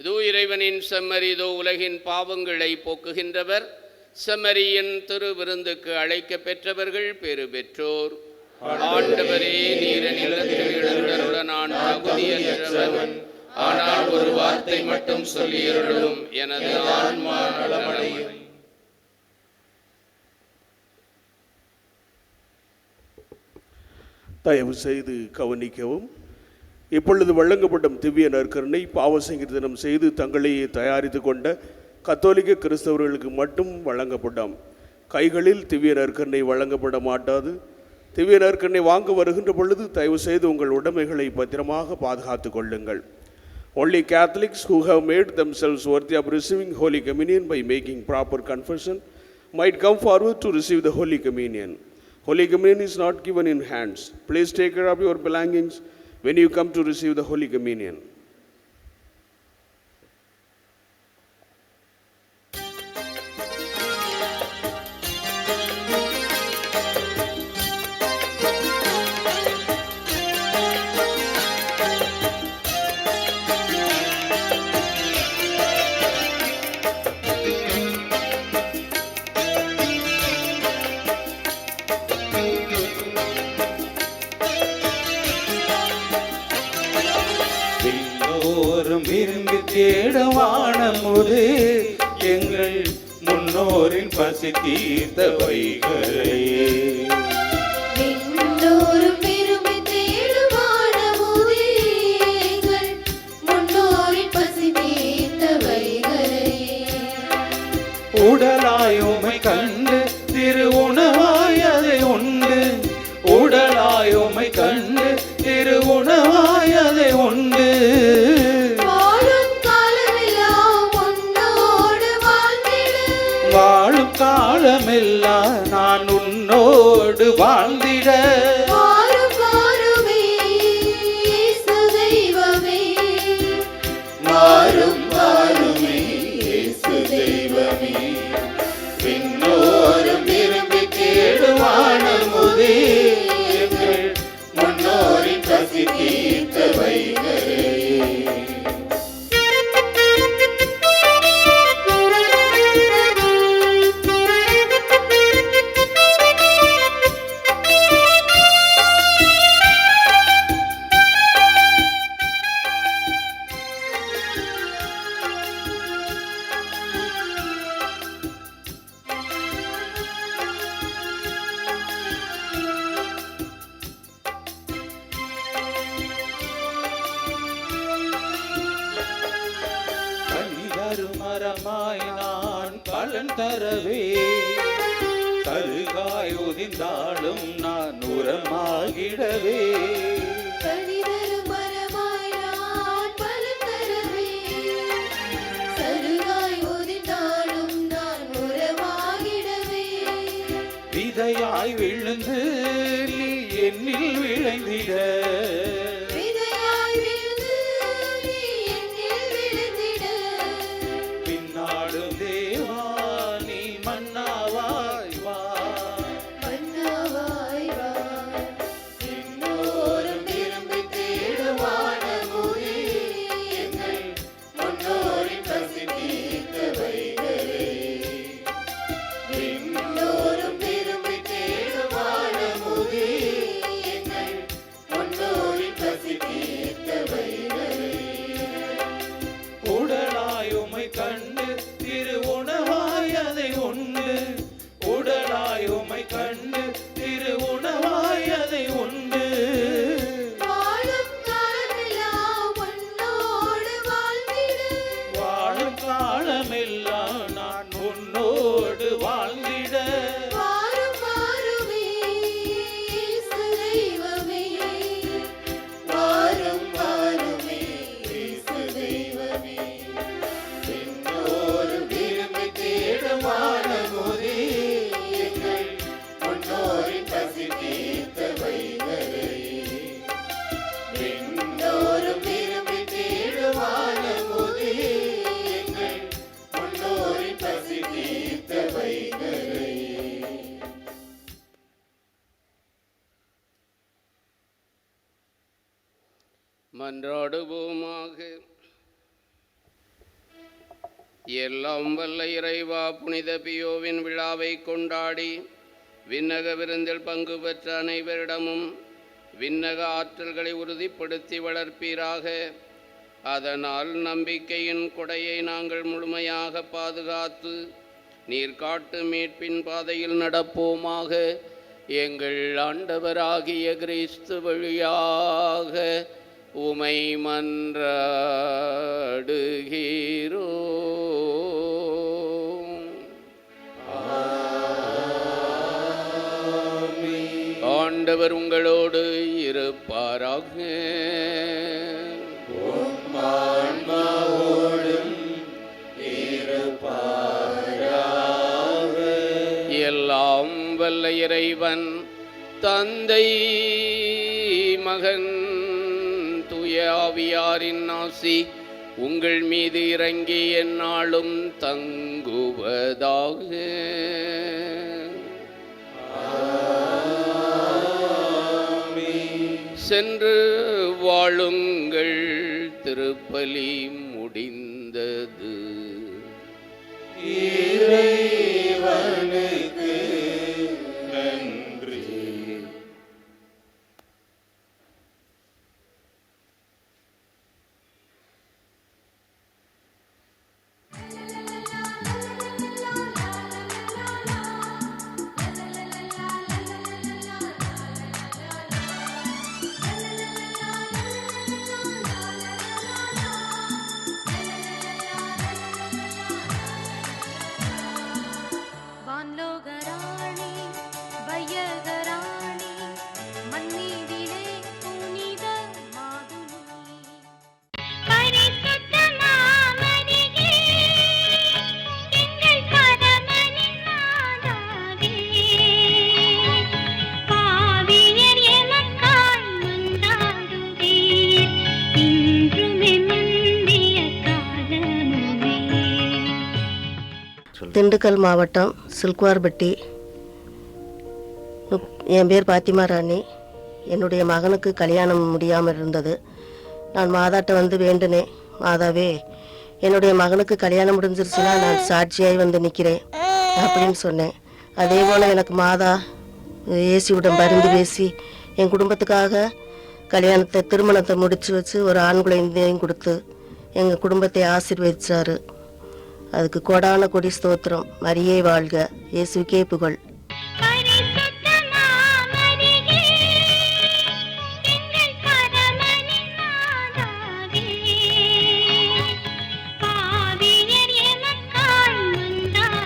இதோ இறைவனின் செம்மறி, இதோ உலகின் பாவங்களை போக்குகின்றவர். செம்மறியின் திரு விருந்துக்கு அழைக்க பெற்றவர்கள் பெரு பெற்றோர். ஆண்டவரே, நீரின் நான் தகுதியற்றவன், ஆனால் ஒரு வார்த்தை மட்டும் சொல்லியருளும், எனது ஆன்மா நலமடையும். தயவு செய்து கவனிக்கவும். இப்பொழுது வழங்கப்படும் திவ்ய நற்கருணை பாவ சங்கீர்த்தனம் செய்து தங்களையே தயாரித்து கொண்ட கத்தோலிக்க கிறிஸ்தவர்களுக்கு மட்டும் வழங்கப்படும். கைகளில் திவ்ய நற்கருணை வழங்கப்பட மாட்டாது. திவ்ய நற்கருணை வாங்க வருகின்ற பொழுது தயவு செய்து உங்கள் உடைமைகளை பத்திரமாக பாதுகாத்து கொள்ளுங்கள். Only Catholics who have made themselves worthy of receiving Holy Communion by making proper confession might come forward to receive the Holy Communion. Holy Communion is not given in hands. Please take care of your belongings when you come to receive the Holy Communion. விரும்பி தேடவானமுது எங்கள் முன்னோரின் பசி தீர்த்த வைகரையே. விண்ணோரும் விரும்பி தேடுவானமுதே எங்கள் முன்னோரின் பசி தீர்த்த வைகரையே. உடலாயுமை கண்டு திரு உணவாய் அதை உண்டு, உடலாயுமை கண்டு திரு உணவாய் அதை உண்டு. வாழும் காலமெல்லாம் நான் உன்னோடு வாழ்ந்திட. வாரும் வாருமே இயேசு தெய்வமே, வாரும் வாருமே இயேசு தெய்வமே. விண்ணோரும் விரும்பி பலன் தரவே, கருகாய் உதிர்ந்தாலும் நான் உரமாகிடவே. கனிதரும் மரமாய் நான் பலன் தரவே, சருகாய் உதிர்ந்தாலும் நான் உரமாகிடவே. விதையாய் விழுந்து நீ என்னில் விளைந்திட, விதையாய் விழுந்து நீ என்னில் விழுந்திட. பின்னாடும் தேவா நீ மன்னாவாய் வா, மன்னாவாய் வா. எல்லோரும் திரும்பி தேடும் வானமுதே, எங்கள் முன்னோரின் பசி தீர்த்த வைகரே. எல்லோரும் திரும்பி தேடும் வானமுதே, எங்கள் முன்னோரின் பசி தீர்த்த வைகரே. உடலாய் உமை கண்டு திரு உணவாய் அதை உண்டு, உடலாய் உமை கண்டு திரு உணவாய் அதை உண்டு. வாழும் காலமெல்லாம் உன்னோடு வாழ்ந்திட, வாழும் காலமெல்லாம் நான் உன்னோடு வாழ்ந்திட. வாரும் வாருமே இயேசு தெய்வமே, வாரும் வாருமே இயேசு தெய்வமே. எல்லோரும் விரும்பி தேடும் வானமுதே, எங்கள் முன்னோரின் பசி தீர்த்த வைகரே. எல்லோரும் விரும்பி தேடும் வானமுதே, எங்கள் முன்னோரின் பசி தீர்த்த வைகரே. மன்றாடுவோமாக. எல்லாம் வல்ல இறைவா, புனித பியோவின் விழாவை கொண்டாடி விண்ணக விருந்தில் பங்கு பெற்ற அனைவரிடமும் விண்ணக ஆற்றல்களை உறுதிப்படுத்தி வளர்ப்பீராக. அதனால் நம்பிக்கையின் கொடையை நாங்கள் முழுமையாக பாதுகாத்து நீர் காட்டு மீட்பின் பாதையில் நடப்போமாக. எங்கள் ஆண்டவராகிய கிறிஸ்து வழியாக உமை மன்றாடுகிறோம். ஆண்டவர் உங்களோடு இருப்பாராக. எல்லாம் வல்ல இறைவன் தந்தை மகன் தூய ஆவியாரின் ஆசி உங்கள் மீது இறங்கி எந்நாளும் தங்குவதாக. சென்று வாழுங்கள். திருப்பலி முடிந்தது. இறைவனுக்கு நன்றி. வான்லோகராணி வையகராணி மண்ணீதிலே புனித மாதுளி பரிசுத்த மாமரியே எங்கள் பரமனின் மாதாவே பாவியர் எமக்காய் மன்றாடுவீர் இன்றுமே முந்திய காலமுமே. திண்டுக்கல் மாவட்டம் சில்குவார்பட்டி. என் பேர் பாத்திமா ராணி. என்னுடைய மகனுக்கு கல்யாணம் முடியாமல் இருந்தது. நான் மாதாட்ட வந்து வேண்டினேன், மாதாவே என்னுடைய மகனுக்கு கல்யாணம் முடிஞ்சிருச்சுன்னா நான் சாட்சியாய் வந்து நிற்கிறேன் அப்படின்னு சொன்னேன். அதே போல் எனக்கு மாதா இயேசுவிடம் பரிந்து பேசி என் குடும்பத்துக்காக திருமணத்தை முடித்து வச்சு ஒரு ஆண் குழந்தையும் கொடுத்து எங்கள் குடும்பத்தை ஆசீர்வதிச்சாரு. அதுக்கு கோடான கொடி ஸ்தோத்திரம். மரியே வாழ்க, இயேசுக்கே புகழ். பரிசுத்த மாமரியே எங்கள் பரமனின் மாதாவே பாவியர் எமக்காய் மன்றாடுவீர்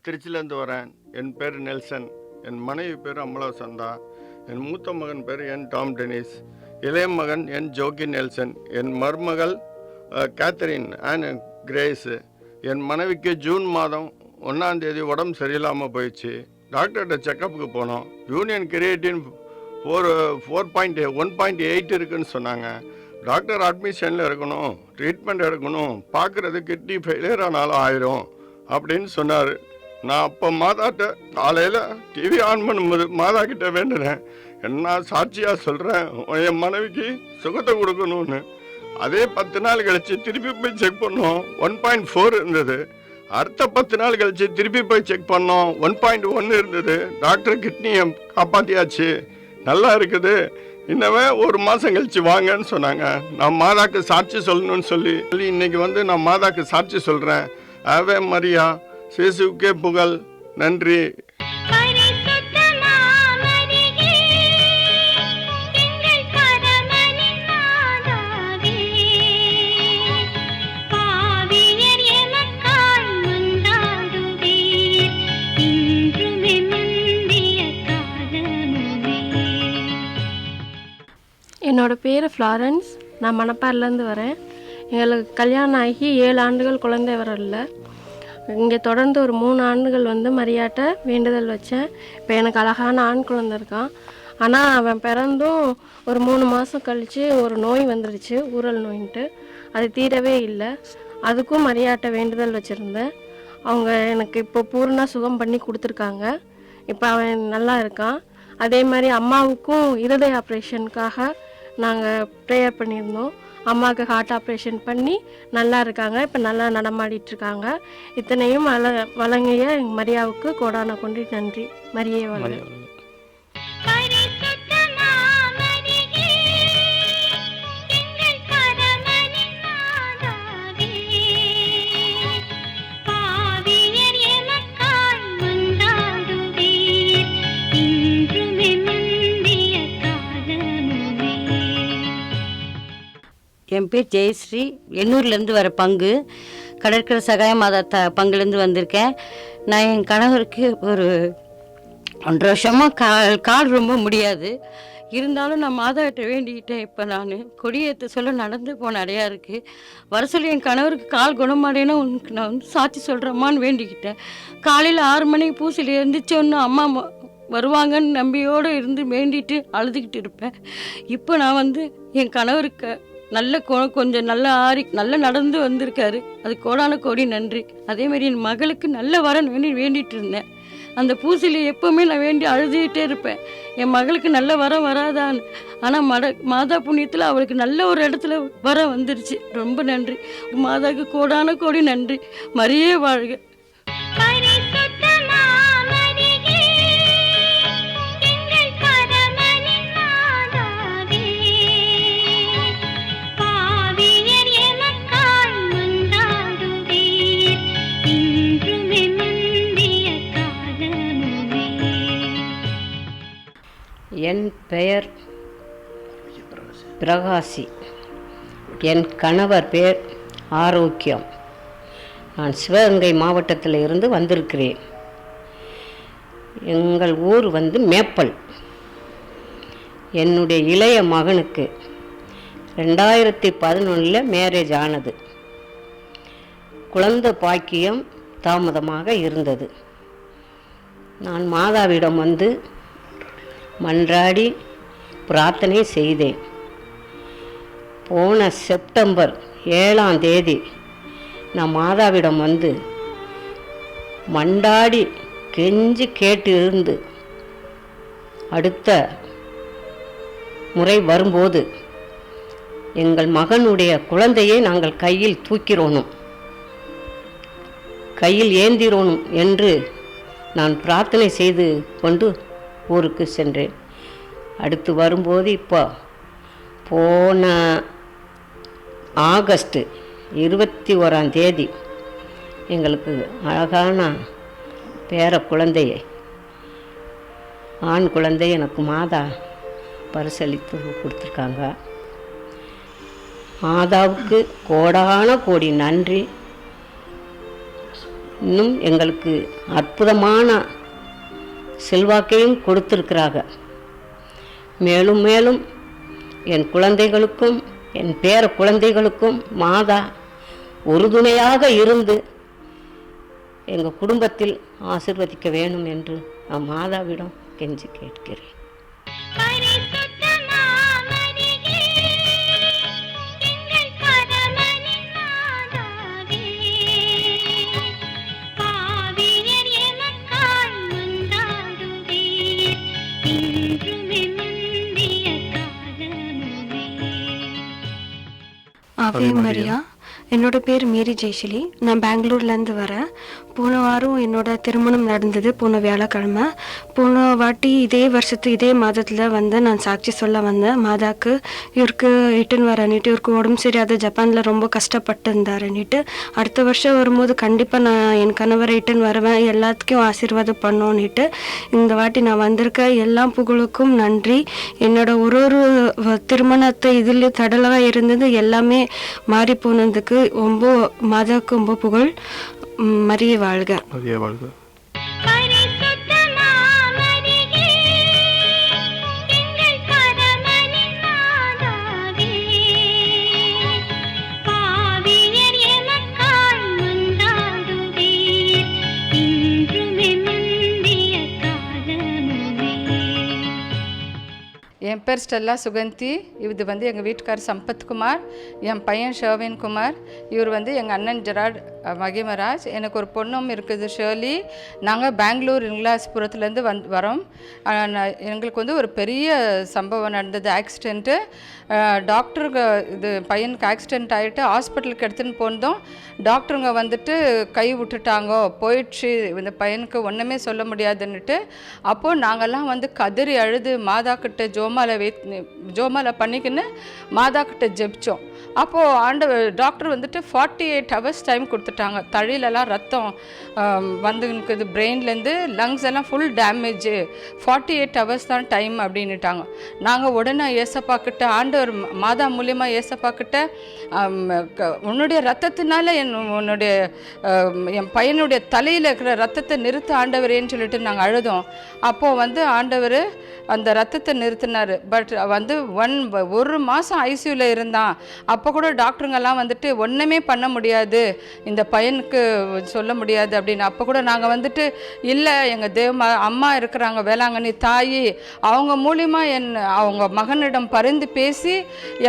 திருச்சியிலேருந்து வரேன். என் பேர் நெல்சன். என் மனைவி பேர் அமலா சந்தா. என் மூத்த மகன் பேர் என் டாம் டெனிஸ். இளைய மகன் என் ஜோக்கி நெல்சன். என் மருமகள் கேத்தரின் அண்ட் கிரேஸு. என் மனைவிக்கு ஜூன் மாதம் 1ஆம் தேதி உடம்பு சரியில்லாமல் போயிடுச்சு. டாக்டர்கிட்ட செக்கப்புக்கு போனோம். யூனியன் கிரியேட்டின் 1.8 இருக்குன்னு சொன்னாங்க. டாக்டர் அட்மிஷனில் இருக்கணும், ட்ரீட்மெண்ட் எடுக்கணும், பார்க்குறது கிட்னி ஃபெயிலியர் ஆனாலும் ஆயிரும் அப்படின்னு சொன்னார். நான் அப்போ மாதாட்ட காலையில் டிவி ஆன் பண்ணும்போது மாதா கிட்ட வேண்டுறேன், என்ன சாட்சியாக சொல்கிறேன், என் மனைவிக்கு சுகத்தை கொடுக்கணும்னு. அதே 10 நாள் கழித்து திருப்பி போய் செக் பண்ணோம், 1.4 இருந்தது. அடுத்த 10 நாள் கழித்து திருப்பி போய் செக் பண்ணோம், 1.1 இருந்தது. டாக்டர் கிட்னியை காப்பாற்றியாச்சு, நல்லா இருக்குது, இன்னமே 1 மாதம் கழிச்சு வாங்கன்னு சொன்னாங்க. நான் மாதாக்கு சாட்சி சொல்லணும்னு சொல்லி இன்னைக்கு வந்து நான் மாதாக்கு சாட்சி சொல்கிறேன். ஆவே மரியா, இயேசுவுக்கே புகழ், நன்றி. என்னோடய பேர் ஃப்ளாரன்ஸ். நான் மணப்பாறையிலேருந்து வரேன். எங்களுக்கு கல்யாணம் ஆகி 7 ஆண்டுகள் குழந்தை வரல. இங்கே தொடர்ந்து ஒரு 3 ஆண்டுகள் வந்து மரியாட்ட வேண்டுதல் வச்சேன். இப்போ எனக்கு அழகான ஆண் குழந்தை இருக்கான். ஆனால் அவன் பிறந்தும் ஒரு 3 மாதம் கழித்து ஒரு நோய் வந்துடுச்சு, ஊரல் நோயின்ட்டு. அது தீரவே இல்லை. அதுக்கும் மரியாட்ட வேண்டுதல் வச்சுருந்தேன். அவங்க எனக்கு இப்போ பூர்ண சுகம் பண்ணி கொடுத்துருக்காங்க. இப்போ அவன் நல்லா இருக்கான். அதே மாதிரி அம்மாவுக்கும் இருதய ஆப்ரேஷனுக்காக நாங்கள் ப்ரேயர் பண்ணியிருந்தோம். அம்மாவுக்கு ஹார்ட் ஆப்ரேஷன் பண்ணி நல்லா இருக்காங்க. இப்போ நல்லா நடமாடிட்டுருக்காங்க. இத்தனையும் வழங்கிய மரியாவுக்கு கோடான கொண்டு நன்றி. மரியே வழங்க. என் பேர் ஜெயஸ்ரீ. எண்ணூர்லேருந்து வர பங்கு, கடற்கரை சகாய மாதா பங்குலேருந்து வந்திருக்கேன். நான் என் கணவருக்கு ஒரு 1 வருஷமாக கால் ரொம்ப முடியாது. இருந்தாலும் நான் மாதாட்ட வேண்டிக்கிட்டேன். இப்போ நான் கொடியேற்ற சொல்ல நடந்து போன அடையா இருக்குது. வர சொல்லி என் கணவருக்கு கால் குணமாடேன்னா உனக்கு நான் வந்து சாட்சி சொல்கிறேம்மான்னு வேண்டிக்கிட்டேன். காலையில் 6 மணிக்கு பூசில் எழுந்திரிச்சோன்னு அம்மா வருவாங்கன்னு நம்பியோடு இருந்து வேண்டிட்டு அழுதுகிட்டு இருப்பேன். இப்போ நான் வந்து என் கணவருக்கு நல்ல கொஞ்சம் நல்லா நல்லா நடந்து வந்திருக்காரு. அது கோடான கோடி நன்றி. அதேமாதிரி என் மகளுக்கு நல்ல வரன் வேண்டிகிட்டு இருந்தேன். அந்த பூசையில் எப்போவுமே நான் வேண்டி அழுதுகிட்டே இருப்பேன், என் மகளுக்கு நல்ல வரம் வராதான்னு. ஆனால் மாதா புண்ணியத்தில் அவளுக்கு நல்ல ஒரு இடத்துல வரம் வந்துருச்சு. ரொம்ப நன்றி மாதாவுக்கு, கோடான கோடி நன்றி. மரியே வாழ்க. என் பெயர் பிரகாசி. என் கணவர் பேர் ஆரோக்கியம். நான் சிவகங்கை மாவட்டத்தில் இருந்து வந்திருக்கிறேன். எங்கள் ஊர் வந்து மேப்பல். என்னுடைய இளைய மகனுக்கு 2011 மேரேஜ் ஆனது. குழந்தை பாக்கியம் தாமதமாக இருந்தது. நான் மாதாவிடம் வந்து மன்றாடி பிரார்த்தனை செய்தேன். போன செப்டம்பர் 7ஆம் தேதி நான் மாதாவிடம் வந்து மண்டாடி கெஞ்சி கேட்டு இருந்து அடுத்த முறை வரும்போது எங்கள் மகனுடைய குழந்தையை நாங்கள் கையில் தூக்கிறோனும், கையில் ஏந்திரோனும் என்று நான் பிரார்த்தனை செய்து கொண்டு ஊருக்கு சென்றேன். அடுத்து வரும்போது இப்போ போன ஆகஸ்ட் 21ஆம் தேதி எங்களுக்கு அழகான பேர குழந்தையை, ஆண் குழந்தை எனக்கு மாதா பரிசளித்து கொடுத்துருக்காங்க. மாதாவுக்கு கோடான கோடி நன்றி. இன்னும் எங்களுக்கு அற்புதமான செல்வாக்கையும் கொடுத்திருக்கிறாங்க. மேலும் மேலும் என் குழந்தைகளுக்கும் என் பேர குழந்தைகளுக்கும் மாதா உறுதுணையாக இருந்து எங்கள் குடும்பத்தில் ஆசீர்வதிக்க வேணும் என்று நான் மாதாவிடம் கெஞ்சி கேட்கிறேன். ஆவே மரியா. என்னோட பேர் மேரி ஜெயஸ்ரீ. நான் பெங்களூர்லேருந்து வரேன். போன வாரம் என்னோட திருமணம் நடந்தது, போன வியாழக்கிழமை. போன வாட்டி இதே வருஷத்து இதே மாதத்தில் வந்து நான் சாட்சி சொல்ல வந்தேன் மாதாக்கு. இவருக்கு இட்டுன்னு வரேன்னுட்டு, இவருக்கு உடம்பு சரியாத ஜப்பானில் ரொம்ப கஷ்டப்பட்டு இருந்தாருன்னுட்டு. அடுத்த வருஷம் வரும்போது கண்டிப்பாக நான் என் கணவரை இட்டுன்னு வருவேன், எல்லாத்துக்கும் ஆசீர்வாதம் பண்ணோன்னுட்டு. இந்த வாட்டி நான் வந்திருக்க எல்லா புகழுக்கும் நன்றி. என்னோட ஒரு திருமணத்தை இதில் தடலாக இருந்தது எல்லாமே மாறி போனதுக்கு ரொம்ப மாதாவுக்கு ரொம்ப புகழ். மரியே வாழ்க. மரியே வாழ்க. என் பேர் ஸ்டெல்லா சுகந்தி. இது வந்து எங்கள் வீட்டுக்கார் சம்பத்குமார், என் பையன் ஷர்வின்குமார். இவர் வந்து எங்கள் அண்ணன் ஜெராட் மகிமராஜ். எனக்கு ஒரு பொண்ணும் இருக்குது, ஷேர்லி. நாங்கள் பெங்களூர் இங்கலாஸ்புரத்துலேருந்து வரோம். எங்களுக்கு வந்து ஒரு பெரிய சம்பவம் நடந்தது, ஆக்சிடெண்ட்டு. டாக்டருக்கு இது பையனுக்கு ஆக்சிடெண்ட் ஆகிட்டு ஹாஸ்பிட்டலுக்கு எடுத்துன்னு போனதும் டாக்டருங்க வந்துட்டு கை விட்டுட்டாங்கோ, போயிடுச்சு, இந்த பையனுக்கு ஒன்றுமே சொல்ல முடியாதுன்னுட்டு. அப்போது நாங்கள்லாம் வந்து கதறி அழுது மாதாக்கிட்ட ஜோமாலை பண்ணிக்கின்னு மாதாக்கிட்ட ஜெபிச்சோம். அப்போது டாக்டர் வந்துட்டு 48 hours டைம் கொடுத்துட்டாங்க. தழிலெல்லாம் ரத்தம் வந்துருக்குது, பிரெயின்லேருந்து லங்ஸ் எல்லாம் ஃபுல் டேமேஜு, 48 hours தான் டைம் அப்படின்னுட்டாங்க. நாங்கள் உடனே ஏசப்பாக்கிட்ட, ஆண்டவர் மாதா மூலியமாக ஏசப்பாக்கிட்ட, உன்னுடைய ரத்தத்தினால உன்னுடைய என் பையனுடைய தலையில் இருக்கிற ரத்தத்தை நிறுத்த ஆண்டவரேன்னு சொல்லிட்டு நாங்கள் அழுதோம். அப்போது வந்து ஆண்டவர் அந்த ரத்தத்தை நிறுத்தினார். பட் வந்து ஒரு மாதம் ஐசியூவில் இருந்தான். அப்போ கூட டாக்டருங்கெல்லாம் வந்துட்டு ஒன்றுமே பண்ண முடியாது, இந்த பையனுக்கு சொல்ல முடியாது அப்படின்னு. அப்போ கூட நாங்கள் வந்துட்டு இல்லை, எங்கள் அம்மா இருக்கிறாங்க வேளாங்கண்ணி தாயி, அவங்க மூலியமாக அவங்க மகனிடம் பரிந்து பேசி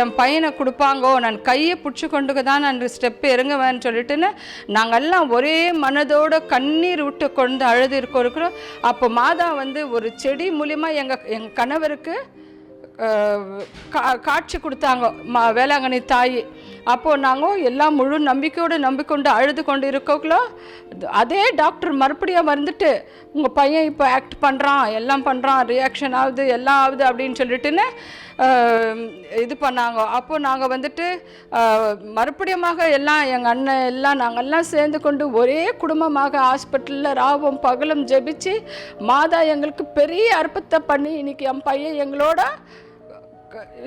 என் பையனை கொடுப்பாங்கோ, நான் கையை பிடிச்சி கொண்டு தான் நான் ஸ்டெப்பு இறங்குவேன்னு சொல்லிட்டுன்னு நாங்கள்லாம் ஒரே மனதோடு கண்ணீர் விட்டு கொண்டு அழுது இருக்கிறோம். அப்போ மாதா வந்து ஒரு செடி மூலியமாக எங்கள் கணவருக்கு காட்சி கொடுத்தாங்க, வேளாங்கண்ணி தாய். அப்போது நாங்கள் எல்லாம் முழு நம்பிக்கையோடு நம்பிக்கொண்டு அழுது கொண்டு இருக்கோங்களோ, அதே டாக்டர் மறுபடியும் வந்துட்டு உங்கள் பையன் இப்போ ஆக்ட் பண்ணுறான், எல்லாம் பண்ணுறான், ரியாக்ஷன் ஆகுது, எல்லாம் ஆகுது அப்படின்னு சொல்லிட்டுன்னு இது பண்ணாங்க. அப்போது நாங்கள் வந்துட்டு மறுபடியுமாக எல்லாம் எங்கள் அண்ணன் எல்லாம் நாங்கள்லாம் சேர்ந்து கொண்டு ஒரே குடும்பமாக ஹாஸ்பிட்டலில் ராவும் பகலும் ஜெபிச்சு மாதா எங்களுக்கு பெரிய அற்புதத்தை பண்ணி இன்றைக்கி என் பையன் எங்களோட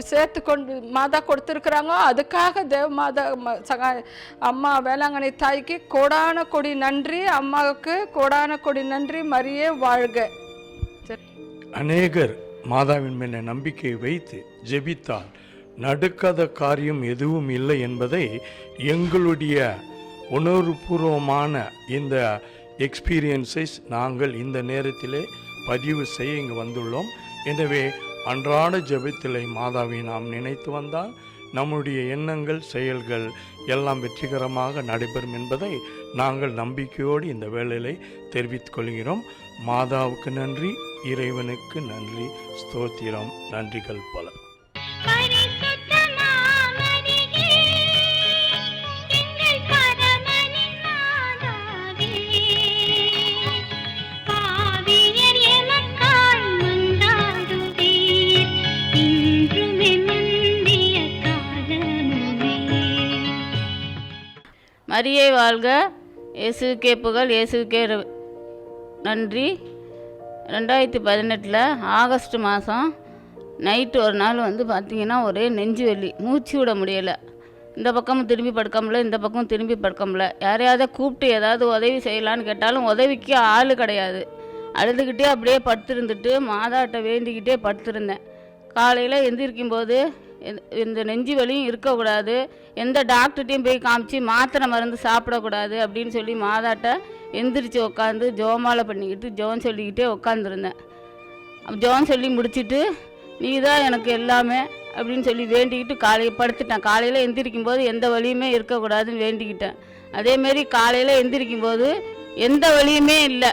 சேர்த்து கொண்டு மாதா கொடுத்துருக்குறாங்க. அதுக்காக மாதா அம்மா வேளாங்கண்ணி தாய்க்கு கோடான கொடி நன்றி, அம்மாவுக்கு கோடான கொடி நன்றி. மரியே வாழ்க. அநேகர் மாதாவின் மேலே நம்பிக்கை வைத்து ஜெபித்தால் நடக்காத காரியம் எதுவும் இல்லை என்பதை எங்களுடைய உணர்வுபூர்வமான இந்த எக்ஸ்பீரியன்ஸஸ் நாங்கள் இந்த நேரத்திலே பதிவு செய்ய இங்கு வந்துள்ளோம். எனவே அன்றாட ஜெபத்திலே மாதாவை நாம் நினைத்து வந்தால் நம்முடைய எண்ணங்கள் செயல்கள் எல்லாம் வெற்றிகரமாக நடைபெறும் என்பதை நாங்கள் நம்பிக்கையோடு இந்த வேளையிலே தெரிவித்துக் கொள்கிறோம். மாதாவுக்கு நன்றி, இறைவனுக்கு நன்றி, ஸ்தோத்திரம், நன்றிகள் பல. மரியே வாழ்க. இயேசுக்கே புகழ், இயேசுக்கே நன்றி. 2018 ஆகஸ்ட் மாதம் நைட்டு ஒரு நாள் வந்து பார்த்திங்கன்னா ஒரே நெஞ்சு வலி, மூச்சு விட முடியலை. இந்த பக்கமும் திரும்பி படுக்க முடியல, இந்த பக்கம் திரும்பி படுக்க முடியல. யாரையாவது கூப்பிட்டு ஏதாவது உதவி செய்யலான்னு கேட்டாலும் உதவிக்கு ஆள் கிடையாது. அழுதுகிட்டே அப்படியே படுத்திருந்துட்டு மாதாட்ட வேண்டிக்கிட்டே படுத்திருந்தேன். காலையில் எந்திரிக்கும்போது இந்த நெஞ்சு வலியும் இருக்கக்கூடாது, எந்த டாக்டர்கிட்டையும் போய் காமிச்சு மாத்திரை மருந்து சாப்பிடக்கூடாது அப்படின்னு சொல்லி மாதாட்ட எந்திரிச்சு உட்காந்து ஜெபமாலை பண்ணிக்கிட்டு ஜெபம் சொல்லிக்கிட்டே உட்காந்துருந்தேன். ஜெபம் சொல்லி முடிச்சுட்டு நீ தான் எனக்கு எல்லாமே அப்படின்னு சொல்லி வேண்டிக்கிட்டு படுத்துட்டேன். காலையில் எந்திரிக்கும்போது எந்த வலியுமே இருக்கக்கூடாதுன்னு வேண்டிக்கிட்டேன். அதேமாரி காலையில் எந்திரிக்கும்போது எந்த வலியுமே இல்லை,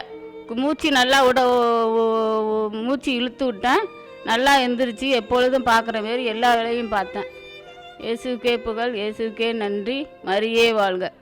மூச்சு நல்லா மூச்சு இழுத்து விட்டேன். நல்லா எந்திரிச்சு எப்பொழுதும் பார்க்குற மாரி எல்லா வேலையும் பார்த்தேன். இயேசுக்கே புகழ், இயேசுக்கே நன்றி, மரியே வாழ்க.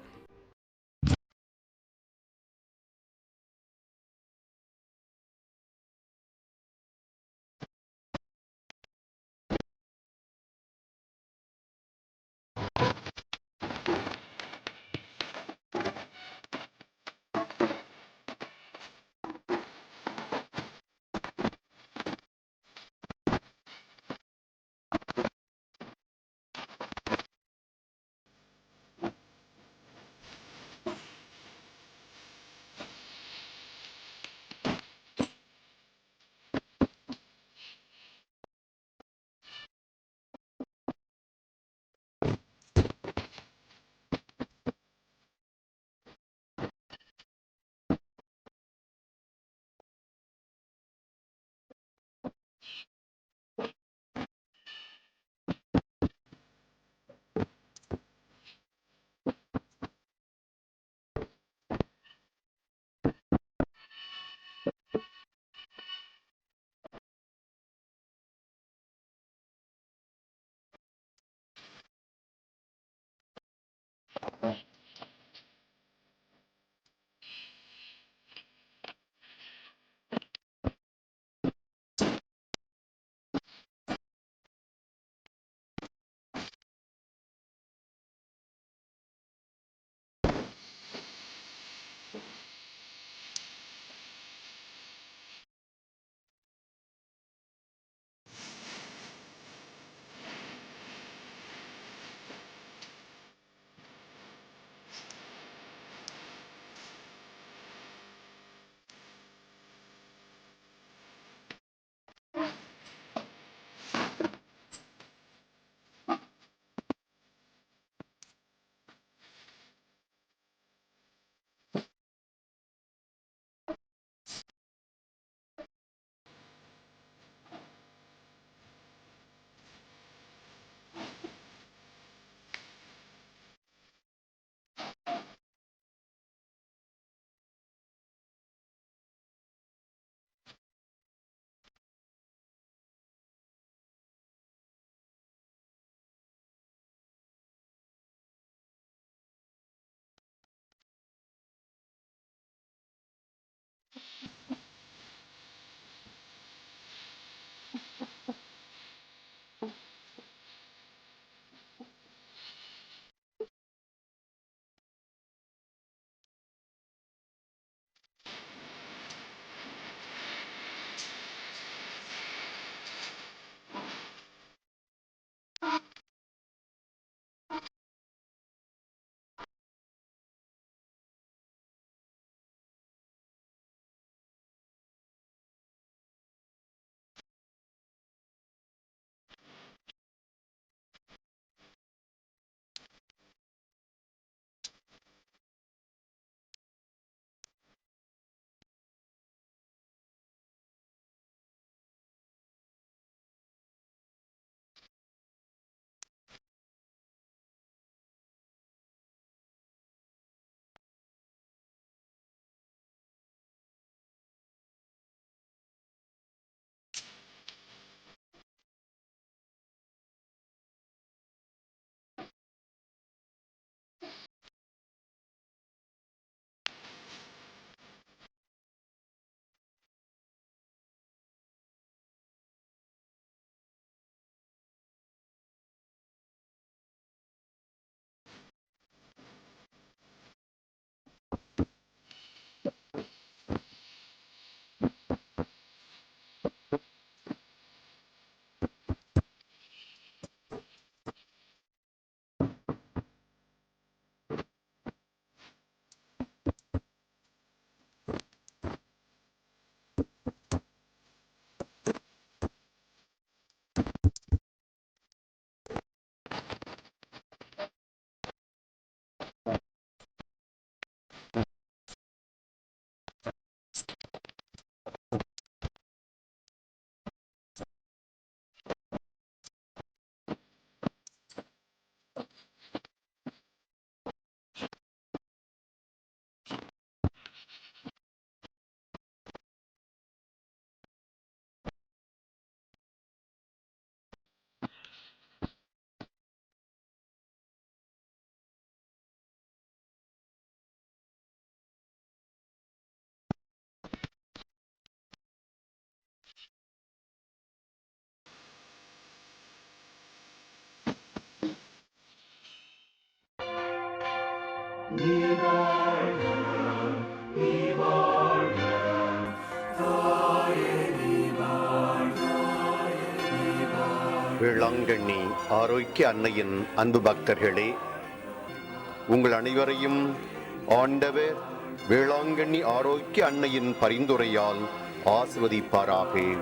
வேளாங்கண்ணி ஆரோக்கிய அன்னையின் அன்பு பக்தர்களே, உங்கள் அனைவரையும் ஆண்டவர் வேளாங்கண்ணி ஆரோக்கிய அன்னையின் பரிந்துரையால் ஆசிர்வதிப்பாராக.